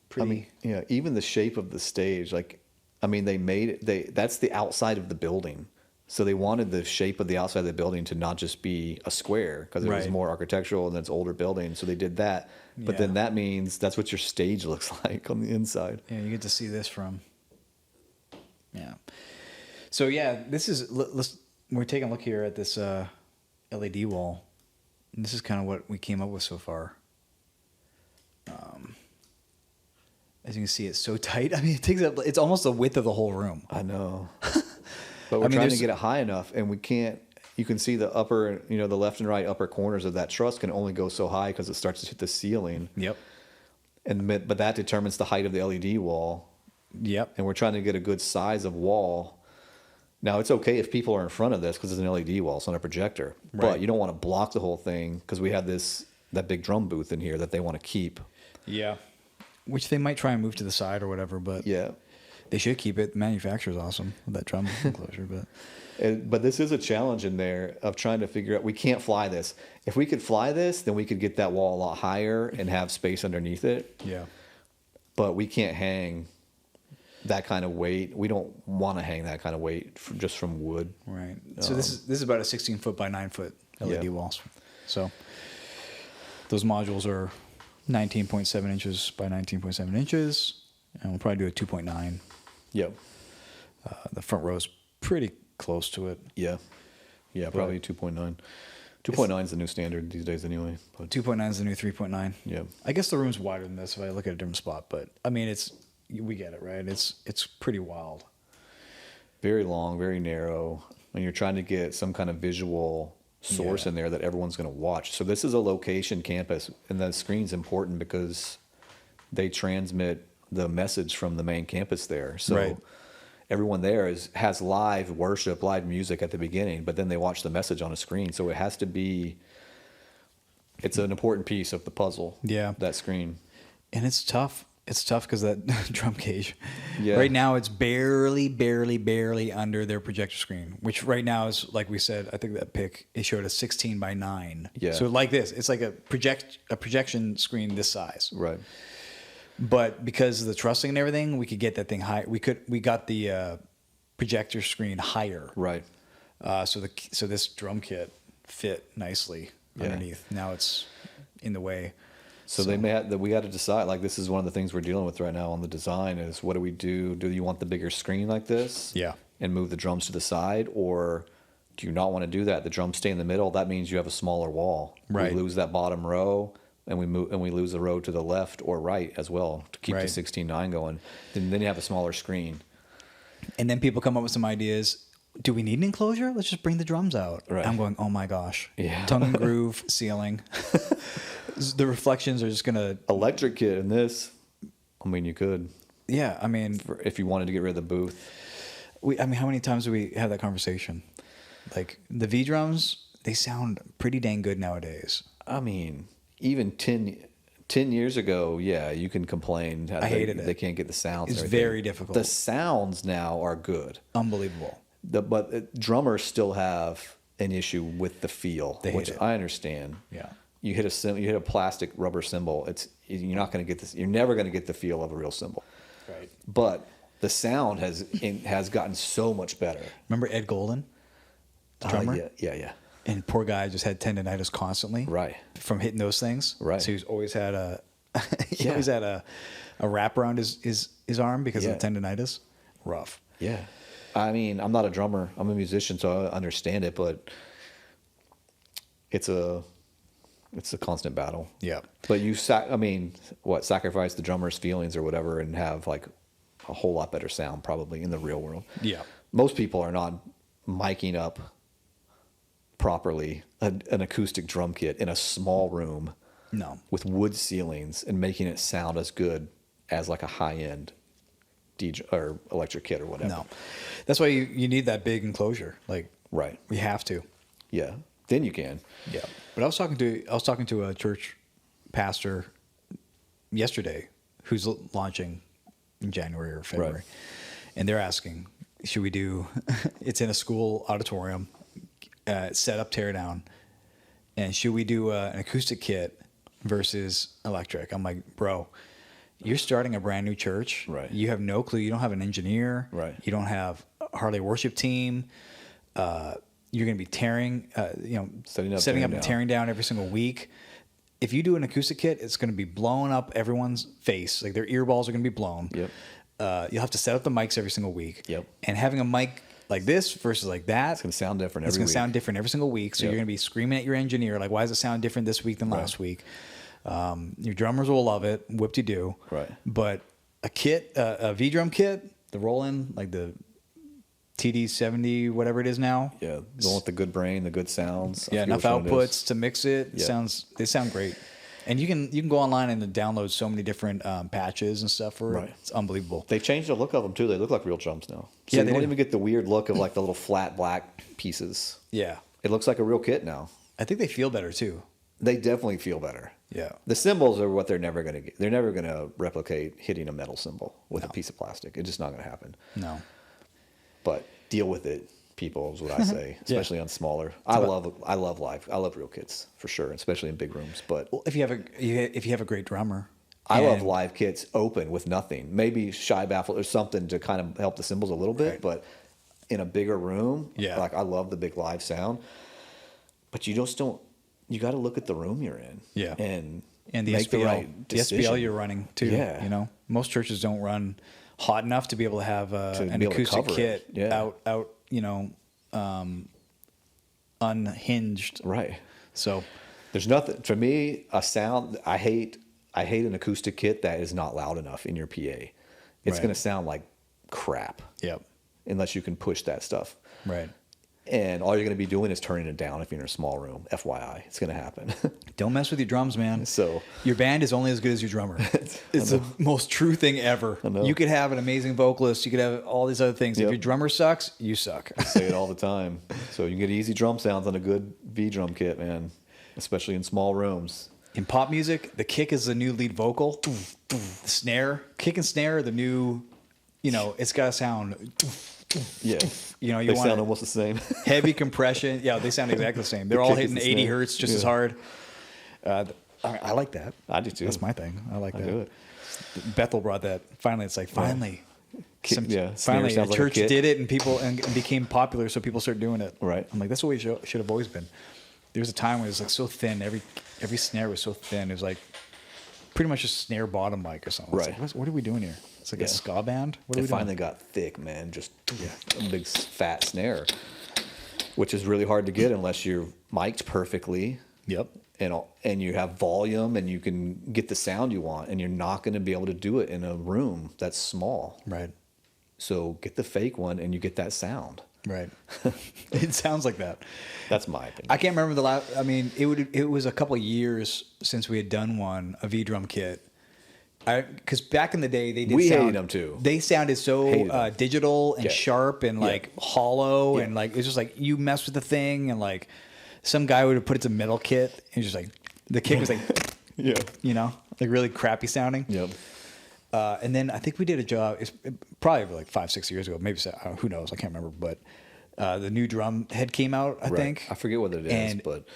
Pretty. I mean, yeah, even the shape of the stage, like, I mean, they made it, that's the outside of the building. So they wanted the shape of the outside of the building to not just be a square, because it was more architectural and it's older building. So they did that. But then that means that's what your stage looks like on the inside. Yeah, you get to see this from So yeah, this is we're taking a look here at this LED wall. And this is kind of what we came up with so far. As you can see, it's so tight. I mean, it's almost the width of the whole room. I know. But we're trying to get it high enough, and we can't. You can see the upper, the left and right upper corners of that truss can only go so high because it starts to hit the ceiling. Yep. But that determines the height of the LED wall. Yep. And we're trying to get a good size of wall. Now, it's okay if people are in front of this because it's an LED wall, it's not a projector. Right. But you don't want to block the whole thing because we have that big drum booth in here that they want to keep. Yeah. Which they might try and move to the side or whatever, but yeah, they should keep it. The manufacturer's awesome with that drum enclosure, but this is a challenge in there of trying to figure out. We can't fly this. If we could fly this, then we could get that wall a lot higher and have space underneath it. Yeah. But we can't hang that kind of weight. We don't want to hang that kind of weight just from wood. Right. So this is about a 16-foot by 9-foot LED walls. So those modules are 19.7 inches by 19.7 inches, and we'll probably do a 2.9. Yep. The front row is pretty close to it. Yeah. Yeah, probably 2.9. 2.9 is the new standard these days anyway. 2.9 is the new 3.9. Yeah. I guess the room's wider than this if I look at a different spot, but I mean, we get it, right? It's pretty wild. Very long, very narrow. When you're trying to get some kind of visual source in there that everyone's going to watch. So this is a location campus, and the screen's important because they transmit the message from the main campus there. So everyone there has live worship, live music at the beginning, but then they watch the message on a screen. So it has to be, it's an important piece of the puzzle. Yeah. That screen. And it's tough. It's tough because that drum cage, right now it's barely under their projector screen, which right now is, like we said, I think that pic, it showed a 16 by 9. Yeah. So like this, it's like a projection screen this size. Right. But because of the trussing and everything, we could get that thing high. We got the projector screen higher. Right. So this drum kit fit nicely underneath. Now it's in the way. So we got to decide, like, this is one of the things we're dealing with right now on the design is, what do we do? Do you want the bigger screen like this? Yeah. And move the drums to the side, or do you not want to do that? The drums stay in the middle. That means you have a smaller wall. Right. We lose that bottom row, and we lose a row to the left or right as well to keep the 16.9 going. Then you have a smaller screen. And then people come up with some ideas. Do we need an enclosure? Let's just bring the drums out. Right. I'm going, oh my gosh. Yeah. Tongue and groove ceiling. The reflections are just going to... Electric kit in this. I mean, you could. Yeah, I mean... if you wanted to get rid of the booth. How many times do we have that conversation? Like, the V drums, they sound pretty dang good nowadays. I mean, even 10 years ago, you can complain. I hated it. They can't get the sounds. It's very difficult. The sounds now are good. Unbelievable. But drummers still have an issue with the feel, which I understand. Yeah. You hit a plastic rubber cymbal. You're not going to get this. You're never going to get the feel of a real cymbal. Right. But the sound has gotten so much better. Remember Ed Golden, the drummer? Yeah. And poor guy just had tendonitis constantly. Right. From hitting those things. Right. So he's always had a wrap around his arm because of the tendonitis. Rough. Yeah. I mean, I'm not a drummer. I'm a musician, so I understand it, but it's a constant battle. Yeah. But sacrifice the drummer's feelings or whatever and have like a whole lot better sound probably in the real world. Yeah. Most people are not miking up properly an acoustic drum kit in a small room. No. With wood ceilings and making it sound as good as like a high-end DJ or electric kit or whatever. No. That's why you need that big enclosure. Like, right. We have to. Yeah. Then you can. Yeah. But I was talking to a church pastor yesterday who's launching in January or February. Right. And they're asking, should we do it's in a school auditorium, set up, tear down, and should we do an acoustic kit versus electric? I'm like, bro, you're starting a brand new church. Right. You have no clue. You don't have an engineer. Right. You don't have hardly a worship team. You're going to be setting up and tearing down every single week. If you do an acoustic kit, it's going to be blowing up everyone's face. Like their earballs are going to be blown. Yep. You'll have to set up the mics every single week. Yep. And having a mic like this versus like that. It's going to sound different It's every going to week. sound different every single week. So Yep. you're going to be screaming at your engineer, like, why does it sound different this week than last week? Your drummers will love it. Whoop-de-doo. Right. But a kit, a V-drum kit, the roll-in, like the TD-70, whatever it is now. Yeah, the one with the good brain, the good sounds. I Yeah, forget enough which one it is. outputs to mix it. Yeah. They sound great. And you can go online and download so many different patches and stuff for Right. it. It's unbelievable. They've changed the look of them too. They look like real drums now. So Yeah, you they don't do. even get the weird look of like the little flat black pieces. Yeah. It looks like a real kit now. I think they feel better too. They definitely feel better. Yeah. The cymbals are what they're never going to get. They're never going to replicate hitting a metal cymbal with a piece of plastic. It's just not going to happen. No. But deal with it, people, is what I say, especially on smaller. I love live. I love real kits for sure, especially in big rooms. But Well, if you have a great drummer, I love and- live kits open with nothing. Maybe shy baffle or something to kind of help the cymbals a little bit. Right. But in a bigger room, Yeah. like I love the big live sound. But you just don't. You got to look at the room you're in. Yeah. And the make SPL, the right decision. the SPL you're running too. Yeah. You know, most churches don't run hot enough to be able to have an be able to acoustic cover kit it. Yeah. out. You know, unhinged. Right. So There's nothing for me. A sound I hate an acoustic kit that is not loud enough in your PA. It's Right. going to sound like crap yep. unless you can push that stuff. Right. And all you're going to be doing is turning it down if you're in a small room. FYI, it's going to happen. Don't mess with your drums, man. So- your band is only as good as your drummer. It's the most true thing ever. I know. You could have an amazing vocalist. You could have all these other things. If Yep. your drummer sucks, you suck. Say it all the time. So you can get easy drum sounds on a good V drum kit, man, especially in small rooms. In pop music, the kick is the new lead vocal. The snare, kick and snare are the new, it's got to sound, Yeah. you They want sound it. almost the same. Heavy compression. Yeah, they sound exactly the same. They're all kick is hitting the 80 snare. hertz just as Yeah. hard. I like that. I do too. That's my thing. I like that. do it. Bethel brought that. Finally, it's like, finally. Snare Finally, sounds a like a church kit. did it and people and became popular, so people started doing it. Right. I'm like, that's the way it should have always been. There was a time when it was like so thin. Every snare was so thin. It was like pretty much a snare bottom mic or something. It's Right. like, what are we doing here? It's like a Yeah. ska band. What are It we doing? finally got thick, man. Just a big fat snare, which is really hard to get unless you're mic'd perfectly Yep. and you have volume and you can get the sound you want. And you're not going to be able to do it in a room that's small. Right. So get the fake one and you get that sound. Right. It sounds like that. That's my opinion. I can't remember the last. I mean, it was a couple of years since we had done a V drum kit. Because back in the day they did. We sound, hated them too. They sounded so Hated them. digital and Yeah. sharp and Yeah. like hollow Yeah. and like it's just like you mess with the thing and like some guy would have put it to metal kit and just like the kick was like Yeah. like really crappy sounding. Yep. And then I think we did a job. It's probably like 5-6 years ago, maybe who knows? I can't remember. But the new drum head came out. I think I forget what it is, And but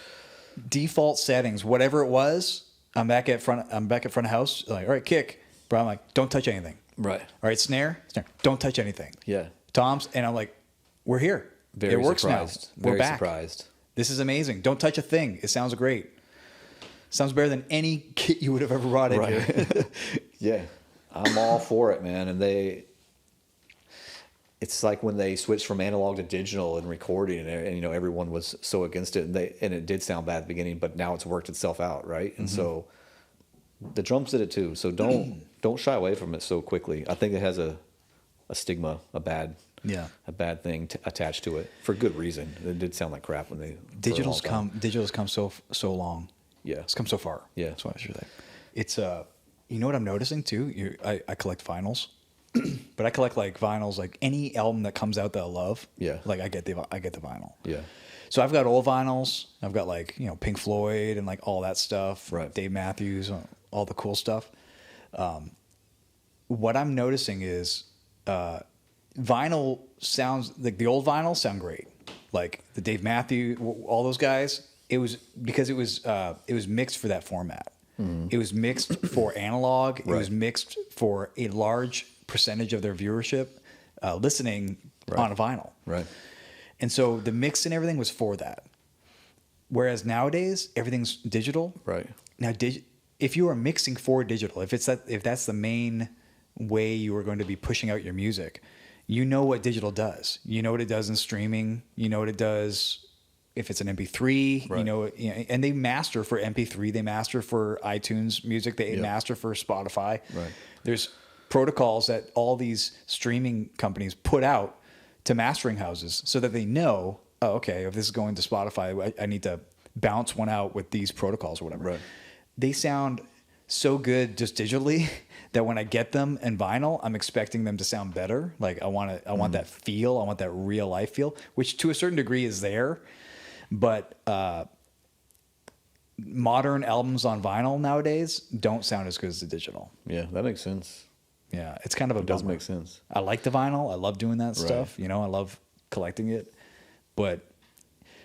default settings, whatever it was. I'm back at front of house. Like, all right, kick. But I'm like, don't touch anything. right. All right, snare. Don't touch anything. Yeah. Toms, and I'm like, we're here. Very it works surprised. now. We're Very back. surprised. This is amazing. Don't touch a thing. It sounds great. Sounds better than any kit you would have ever brought in here. Right. Yeah. I'm all for it, man. And it's like when they switched from analog to digital and recording and everyone was so against it and it did sound bad at the beginning, but now it's worked itself out. Right. And so the drums did it too. So don't shy away from it so quickly. I think it has a stigma, a bad thing attached to it for good reason. It did sound like crap when they Digital's come so long. Yeah. It's come so far. Yeah. That's what I should say. It's you know what I'm noticing too? I collect vinyls. But I collect like vinyls, like any album that comes out that I love. Yeah. Like I get the vinyl. Yeah. So I've got old vinyls. I've got like, Pink Floyd and like all that stuff. Right. Dave Matthews, all the cool stuff. What I'm noticing is vinyl sounds like the old vinyls sound great. Like the Dave Matthews, all those guys. It was because it was mixed for that format. It was mixed for analog. It was mixed for a large percentage of their viewership listening on a vinyl. Right. And so the mix and everything was for that. Whereas nowadays everything's digital. Right. Now, if you are mixing for digital, if that's the main way you are going to be pushing out your music, you know what digital does. You know what it does in streaming. You know what it does if it's an MP3. Right. And they master for MP3. They master for iTunes music. They master for Spotify. Right. There's protocols that all these streaming companies put out to mastering houses so that they know, oh, okay, if this is going to Spotify, I need to bounce one out with these protocols or whatever. Right. They sound so good just digitally that when I get them in vinyl, I'm expecting them to sound better. Like I want that feel. I want that real life feel, which to a certain degree is there. But modern albums on vinyl nowadays don't sound as good as the digital. Yeah, that makes sense. Yeah, it's kind of a It does bummer. make sense. I like the vinyl. I love doing that stuff. Right. I love collecting it. But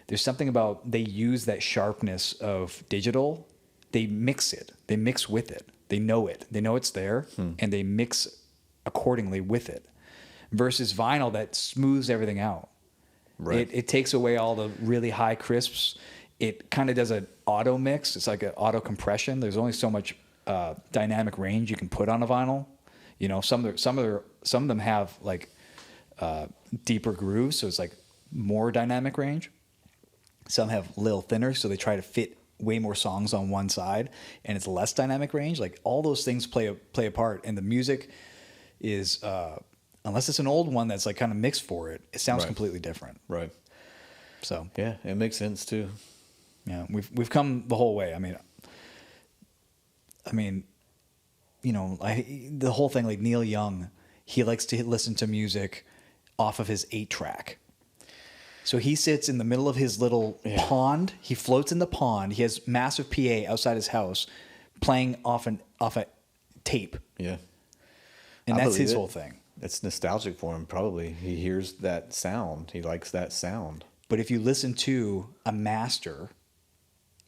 there's something about they use that sharpness of digital. They mix it. They mix with it. They know it. They know it's there, and they mix accordingly with it. Versus vinyl that smooths everything out. Right. It takes away all the really high crisps. It kind of does an auto mix. It's like an auto compression. There's only so much dynamic range you can put on a vinyl. Some of them have like deeper grooves, so it's like more dynamic range. Some have a little thinner, so they try to fit way more songs on one side, and it's less dynamic range. Like all those things play a part, and the music is unless it's an old one that's like kind of mixed for it, it sounds completely different. Right. So Yeah, it makes sense too. yeah, we've come the whole way. I mean, the whole thing, like Neil Young, he likes to listen to music off of his 8-track. So he sits in the middle of his little pond. He floats in the pond. He has massive PA outside his house playing off a tape. Yeah. And I that's his believe it. whole thing. It's nostalgic for him, probably. He hears that sound. He likes that sound. But if you listen to a master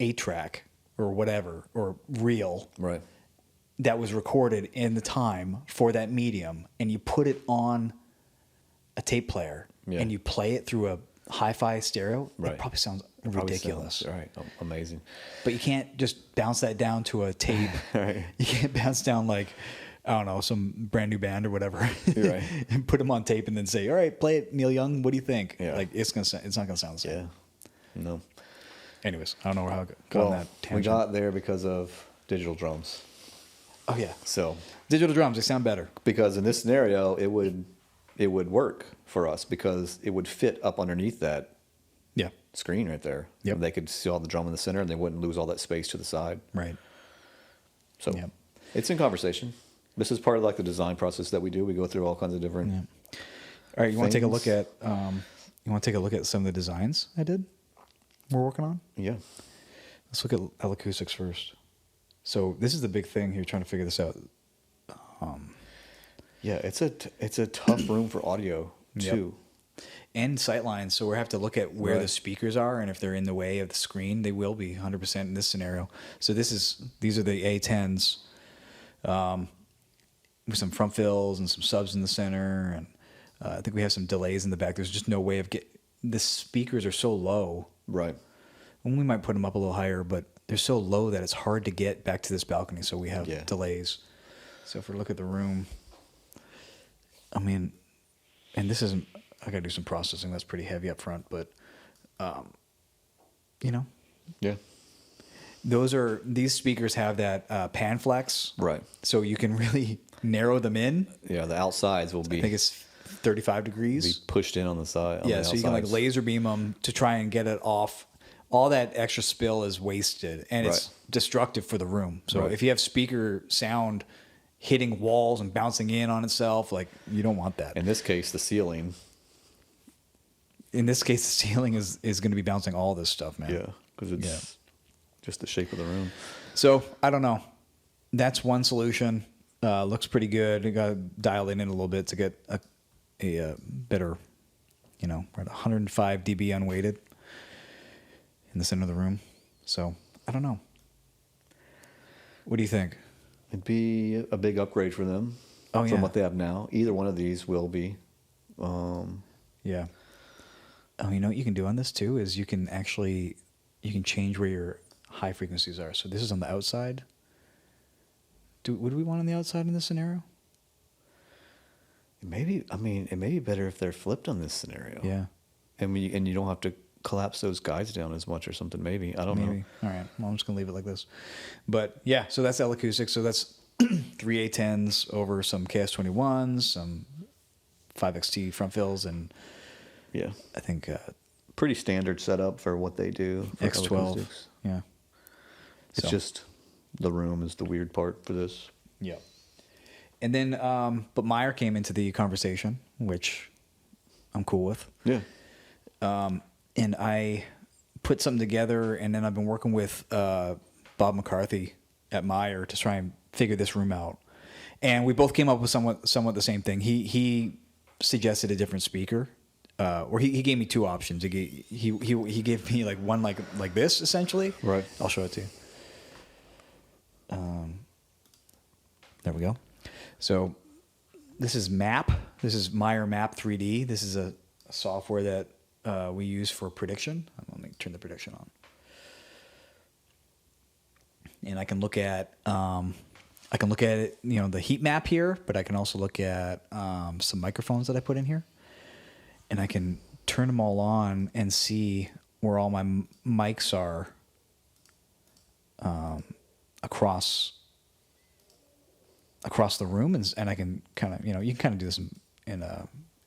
8-track or whatever, or reel, Right. that was recorded in the time for that medium, and you put it on a tape player and you play it through a hi-fi stereo, it probably sounds ridiculous. Right. Amazing. But you can't just bounce that down to a tape. Right. You can't bounce down like, I don't know, some brand new band or whatever, Right. and put them on tape and then say, all right, play it, Neil Young. What do you think? Yeah. Like it's not gonna sound the same. Yeah. No. Anyways, I don't know how I got on that tangent. We got there because of digital drums. Oh yeah. So Digital drums, they sound better. because in this scenario, it would work for us because it would fit up underneath that Yeah. screen right there. Yep. They could see all the drum in the center, and they wouldn't lose all that space to the side. Right. So Yep. it's in conversation. This is part of like the design process that we do. We go through all kinds of different. Yeah. All right, you want to take a look things. at some of the designs I did? We're working on. Yeah. Let's look at Acoustics first. So this is the big thing here, trying to figure this out. Yeah, it's a tough room for audio too. And sightlines, so we have to look at where the Right. speakers are, and if they're in the way of the screen, they will be 100% in this scenario. So these are the A10s, with some front fills and some subs in the center, and I think we have some delays in the back. There's just no way of the speakers are so low. Right. And we might put them up a little higher, but they're so low that it's hard to get back to this balcony. So we have delays. So if we look at the room, I mean, and this isn't, I got to do some processing. That's pretty heavy up front, but, Yeah. these speakers have that pan flex. Right. So you can really narrow them in. Yeah, the outsides will I think it's 35 degrees. be pushed in on the side. on Yeah, the so you can like outsides. laser beam them to try and get it off. All that extra spill is wasted, and it's Right. destructive for the room. So Right. if you have speaker sound hitting walls and bouncing in on itself, like you don't want that. In this case, the ceiling. In this case, the ceiling is going to be bouncing all this stuff, man. Yeah, because it's just the shape of the room. So I don't know. That's one solution. Looks pretty good. You got to dial it in a little bit to get a better, we're at 105 dB unweighted in the center of the room. So I don't know. What do you think? It'd be a big upgrade for them from what they have now. Either one of these will be. Yeah. Oh, you know what you can do on this too is you can change where your high frequencies are. So this is on the outside. Would we want on the outside in this scenario? Maybe, I mean, it may be better if they're flipped on this scenario. Yeah. And you don't have to collapse those guides down as much or something. Maybe, I don't know. All right. Well, I'm just gonna leave it like this. But yeah, so that's Acoustic. So that's 3 A10s over some KS21s, some 5XT front fills, and Yeah, I think pretty standard setup for what they do. For X12. acoustics. Yeah. It's So- just the room is the weird part for this. Yeah. And then, but Meyer came into the conversation, which I'm cool with. Yeah. And I put something together, and then I've been working with Bob McCarthy at Meyer to try and figure this room out. And we both came up with somewhat the same thing. He suggested a different speaker, or he gave me two options. He gave me like one like this essentially. Right. I'll show it to you. There we go. So this is Map. This is Meyer Map 3D. This is a software that we use for prediction. Let me turn the prediction on. And I can look at it, you know, the heat map here, but I can also look at some microphones that I put in here, and I can turn them all on and see where all my mics are across the room, and I can kind of, you know, you can kind of do this in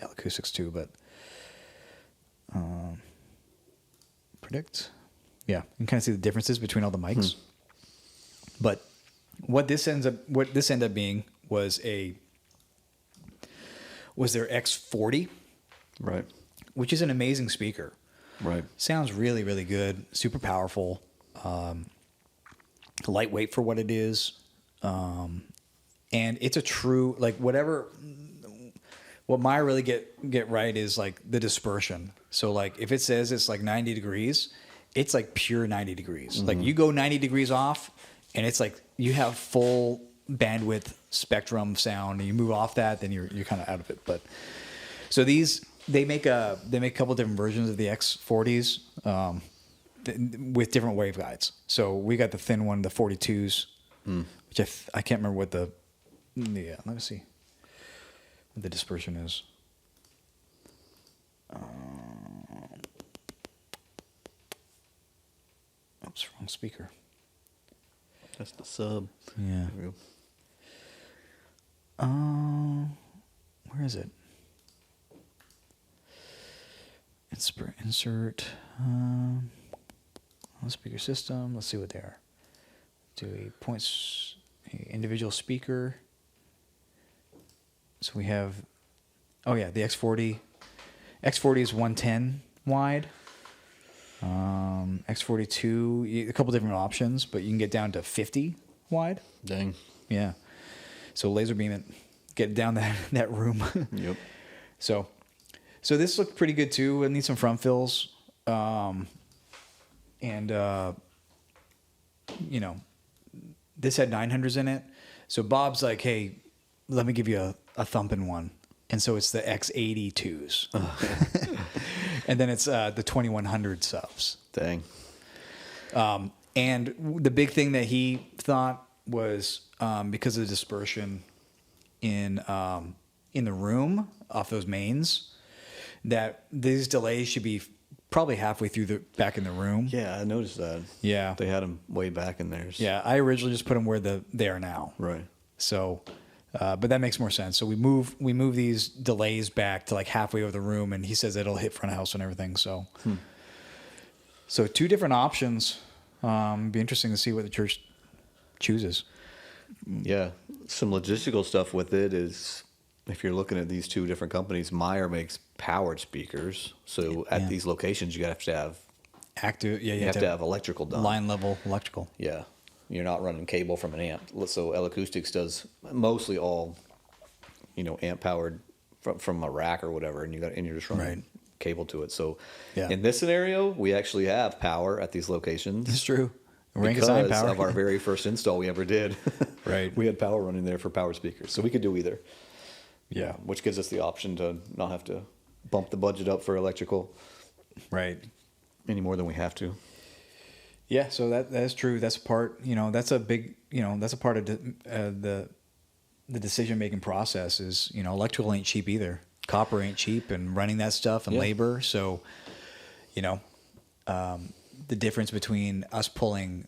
Acoustics too, but predict, yeah, you can kind of see the differences between all the mics. But what this ended up being was their X40, Right. which is an amazing speaker. Right. Sounds really, really good. Super powerful. Lightweight for what it is. And it's a true, like, what Meyer really get right is like the dispersion. So like if it says it's like 90 degrees, it's like pure 90 degrees. Like you go 90 degrees off and it's like you have full bandwidth spectrum sound, and you move off that, then you're kind of out of it. But so they make a couple different versions of the X40s with different waveguides. So we got the thin one, the 42s, which I can't remember what let me see what the dispersion is. Oops, wrong speaker. That's the sub. Yeah. There we go. Where is it? Insert speaker system. Let's see what they are. Do a individual speaker. So we have, the X40. X40 is 110 wide. X42, a couple different options, but you can get down to 50 wide. Dang. Yeah. So laser beam it, get down that room. Yep. So this looked pretty good too. I need some front fills. You know, this had 900s in it. So Bob's like, hey, let me give you a thumping one. And so it's the X82s. And then it's the 2100 subs. Dang. And the big thing that he thought was because of the dispersion in the room off those mains, that these delays should be probably halfway through back in the room. Yeah, I noticed that. Yeah. They had them way back in theirs. Yeah, I originally just put them where they are now. Right. So, but that makes more sense. So we move these delays back to like halfway over the room, and he says it'll hit front of house and everything. So, so two different options. Be interesting to see what the church chooses. Yeah. Some logistical stuff with it is, if you're looking at these two different companies, Meyer makes powered speakers. So at these locations, you have to have Active. Yeah, you have to have electrical done. line level electrical. Yeah. You're not running cable from an amp. So Acoustics does mostly all, amp powered from a rack or whatever, and you're just running cable to it. So in this scenario, we actually have power at these locations. It's true. Because of our very first install we ever did. Right. We had power running there for power speakers. So we could do either. Yeah. Which gives us the option to not have to bump the budget up for electrical. Right. Any more than we have to. Yeah, so that is true. That's a part, that's a big, that's a part of the the decision-making process is, electrical ain't cheap either. Copper ain't cheap, and running that stuff and labor. So, the difference between us pulling,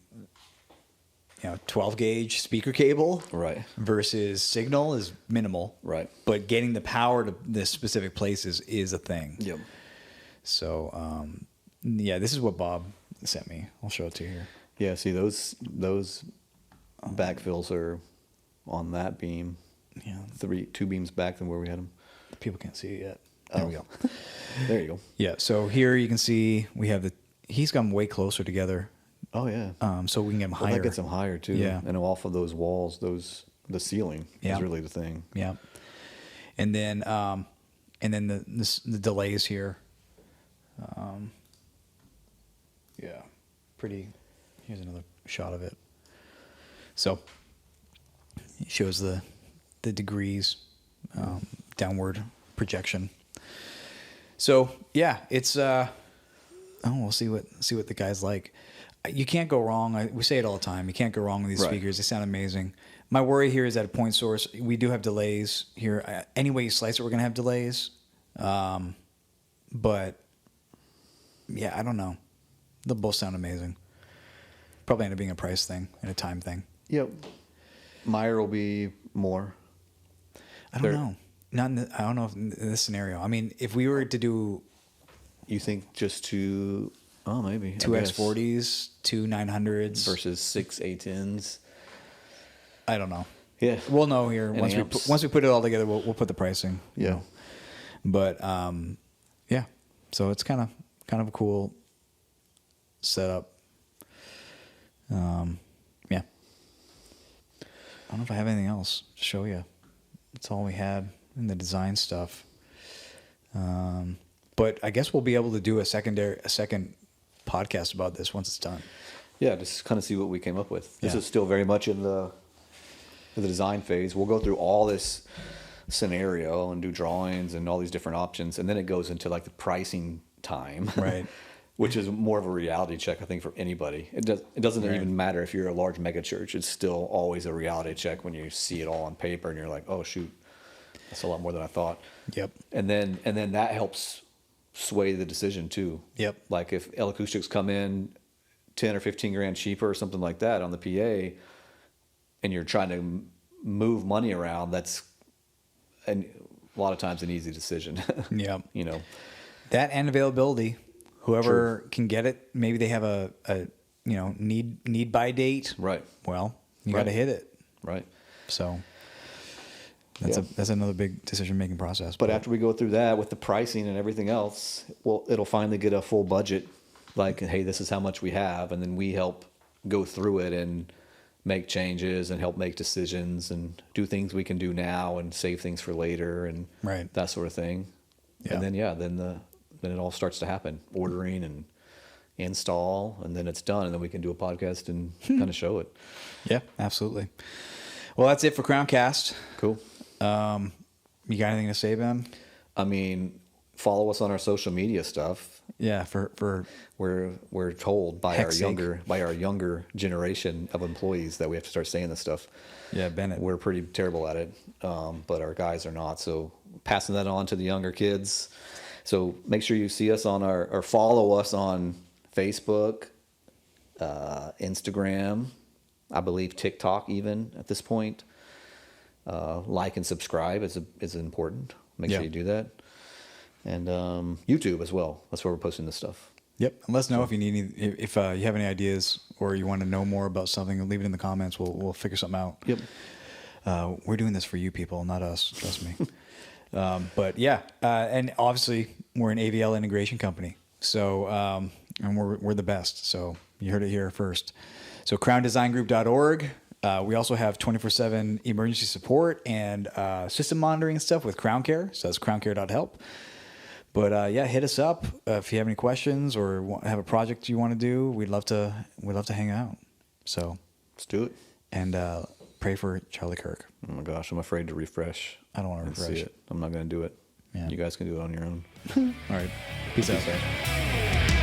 12 gauge speaker cable Right. versus signal is minimal. Right. But getting the power to this specific places is a thing. Yep. So, this is what Bob sent me. I'll show it to you here. Yeah, see those backfills are on that beam. Yeah. 2 beams back than where we had them. People can't see it yet. There we go. There you go. Yeah. So here you can see we have he's gone way closer together. Oh yeah. So we can get them higher. That gets them higher too. Yeah. And off of those walls, the ceiling is really the thing. Yeah. And then the delays here. Pretty. Here's another shot of it. So it shows the degrees, downward projection. So yeah, it's we'll see what the guy's like. You can't go wrong. We say it all the time. You can't go wrong with these speakers. They sound amazing. My worry here is at a point source. We do have delays here. Any way you slice it, we're gonna have delays. But yeah, I don't know. They'll both sound amazing. Probably end up being a price thing and a time thing. Yep. Meyer will be more. I don't know. I don't know if in this scenario. I mean, if we were to do, you think just two? Oh, maybe 2 X40s, 2 900s versus 6 A10s. I don't know. Yeah, we'll know here once we put it all together. We'll put the pricing. Yeah, but yeah. So it's kind of a cool setup. Yeah. I don't know if I have anything else to show you. That's all we had in the design stuff. But I guess we'll be able to do a second podcast about this once it's done. Yeah, just kind of see what we came up with. This is still very much in the design phase. We'll go through all this scenario and do drawings and all these different options, and then it goes into like the pricing time, right? Which is more of a reality check, I think, for anybody. It doesn't even matter if you're a large mega church. It's still always a reality check when you see it all on paper and you're like, oh shoot, that's a lot more than I thought. Yep. And then that helps sway the decision too. Yep. Like if Acoustics come in 10 or 15 grand cheaper or something like that on the PA, and you're trying to move money around, that's a lot of times an easy decision. Yeah. That and availability. Whoever can get it, maybe they have a need by date. Right. Well, you got to hit it. Right. So that's another big decision making process. But after we go through that with the pricing and everything else, well, it'll finally get a full budget. Like, hey, this is how much we have, and then we help go through it and make changes and help make decisions and do things we can do now and save things for later and that sort of thing. Yeah. And then then it all starts to happen, ordering and install, and then it's done, and then we can do a podcast and kind of show it. Yeah, absolutely. Well, that's it for CROWNCAST. Cool. You got anything to say, Ben? I mean, follow us on our social media stuff. Yeah, for we're told by our younger generation of employees that we have to start saying this stuff. Yeah, Bennett. We're pretty terrible at it, but our guys are not. So passing that on to the younger kids. So make sure you see us or follow us on Facebook, Instagram, I believe TikTok even at this point. Like and subscribe is important. Make sure you do that. And YouTube as well. That's where we're posting this stuff. Yep. And let us know if you need if you have any ideas or you want to know more about something. Leave it in the comments. We'll figure something out. Yep. We're doing this for you people, not us. Trust me. But yeah, and obviously we're an AVL integration company. So and we're the best. So you heard it here first. So crowndesigngroup.org. We also have 24/7 emergency support and system monitoring and stuff with CrownCare. So that's crowncare.help. But hit us up if you have any questions or have a project you want to do. We'd love to hang out. So let's do it. And pray for Charlie Kirk. Oh my gosh, I'm afraid to refresh. I don't want to refresh it. I'm not going to do it. Yeah. You guys can do it on your own. All right. Peace out. Out.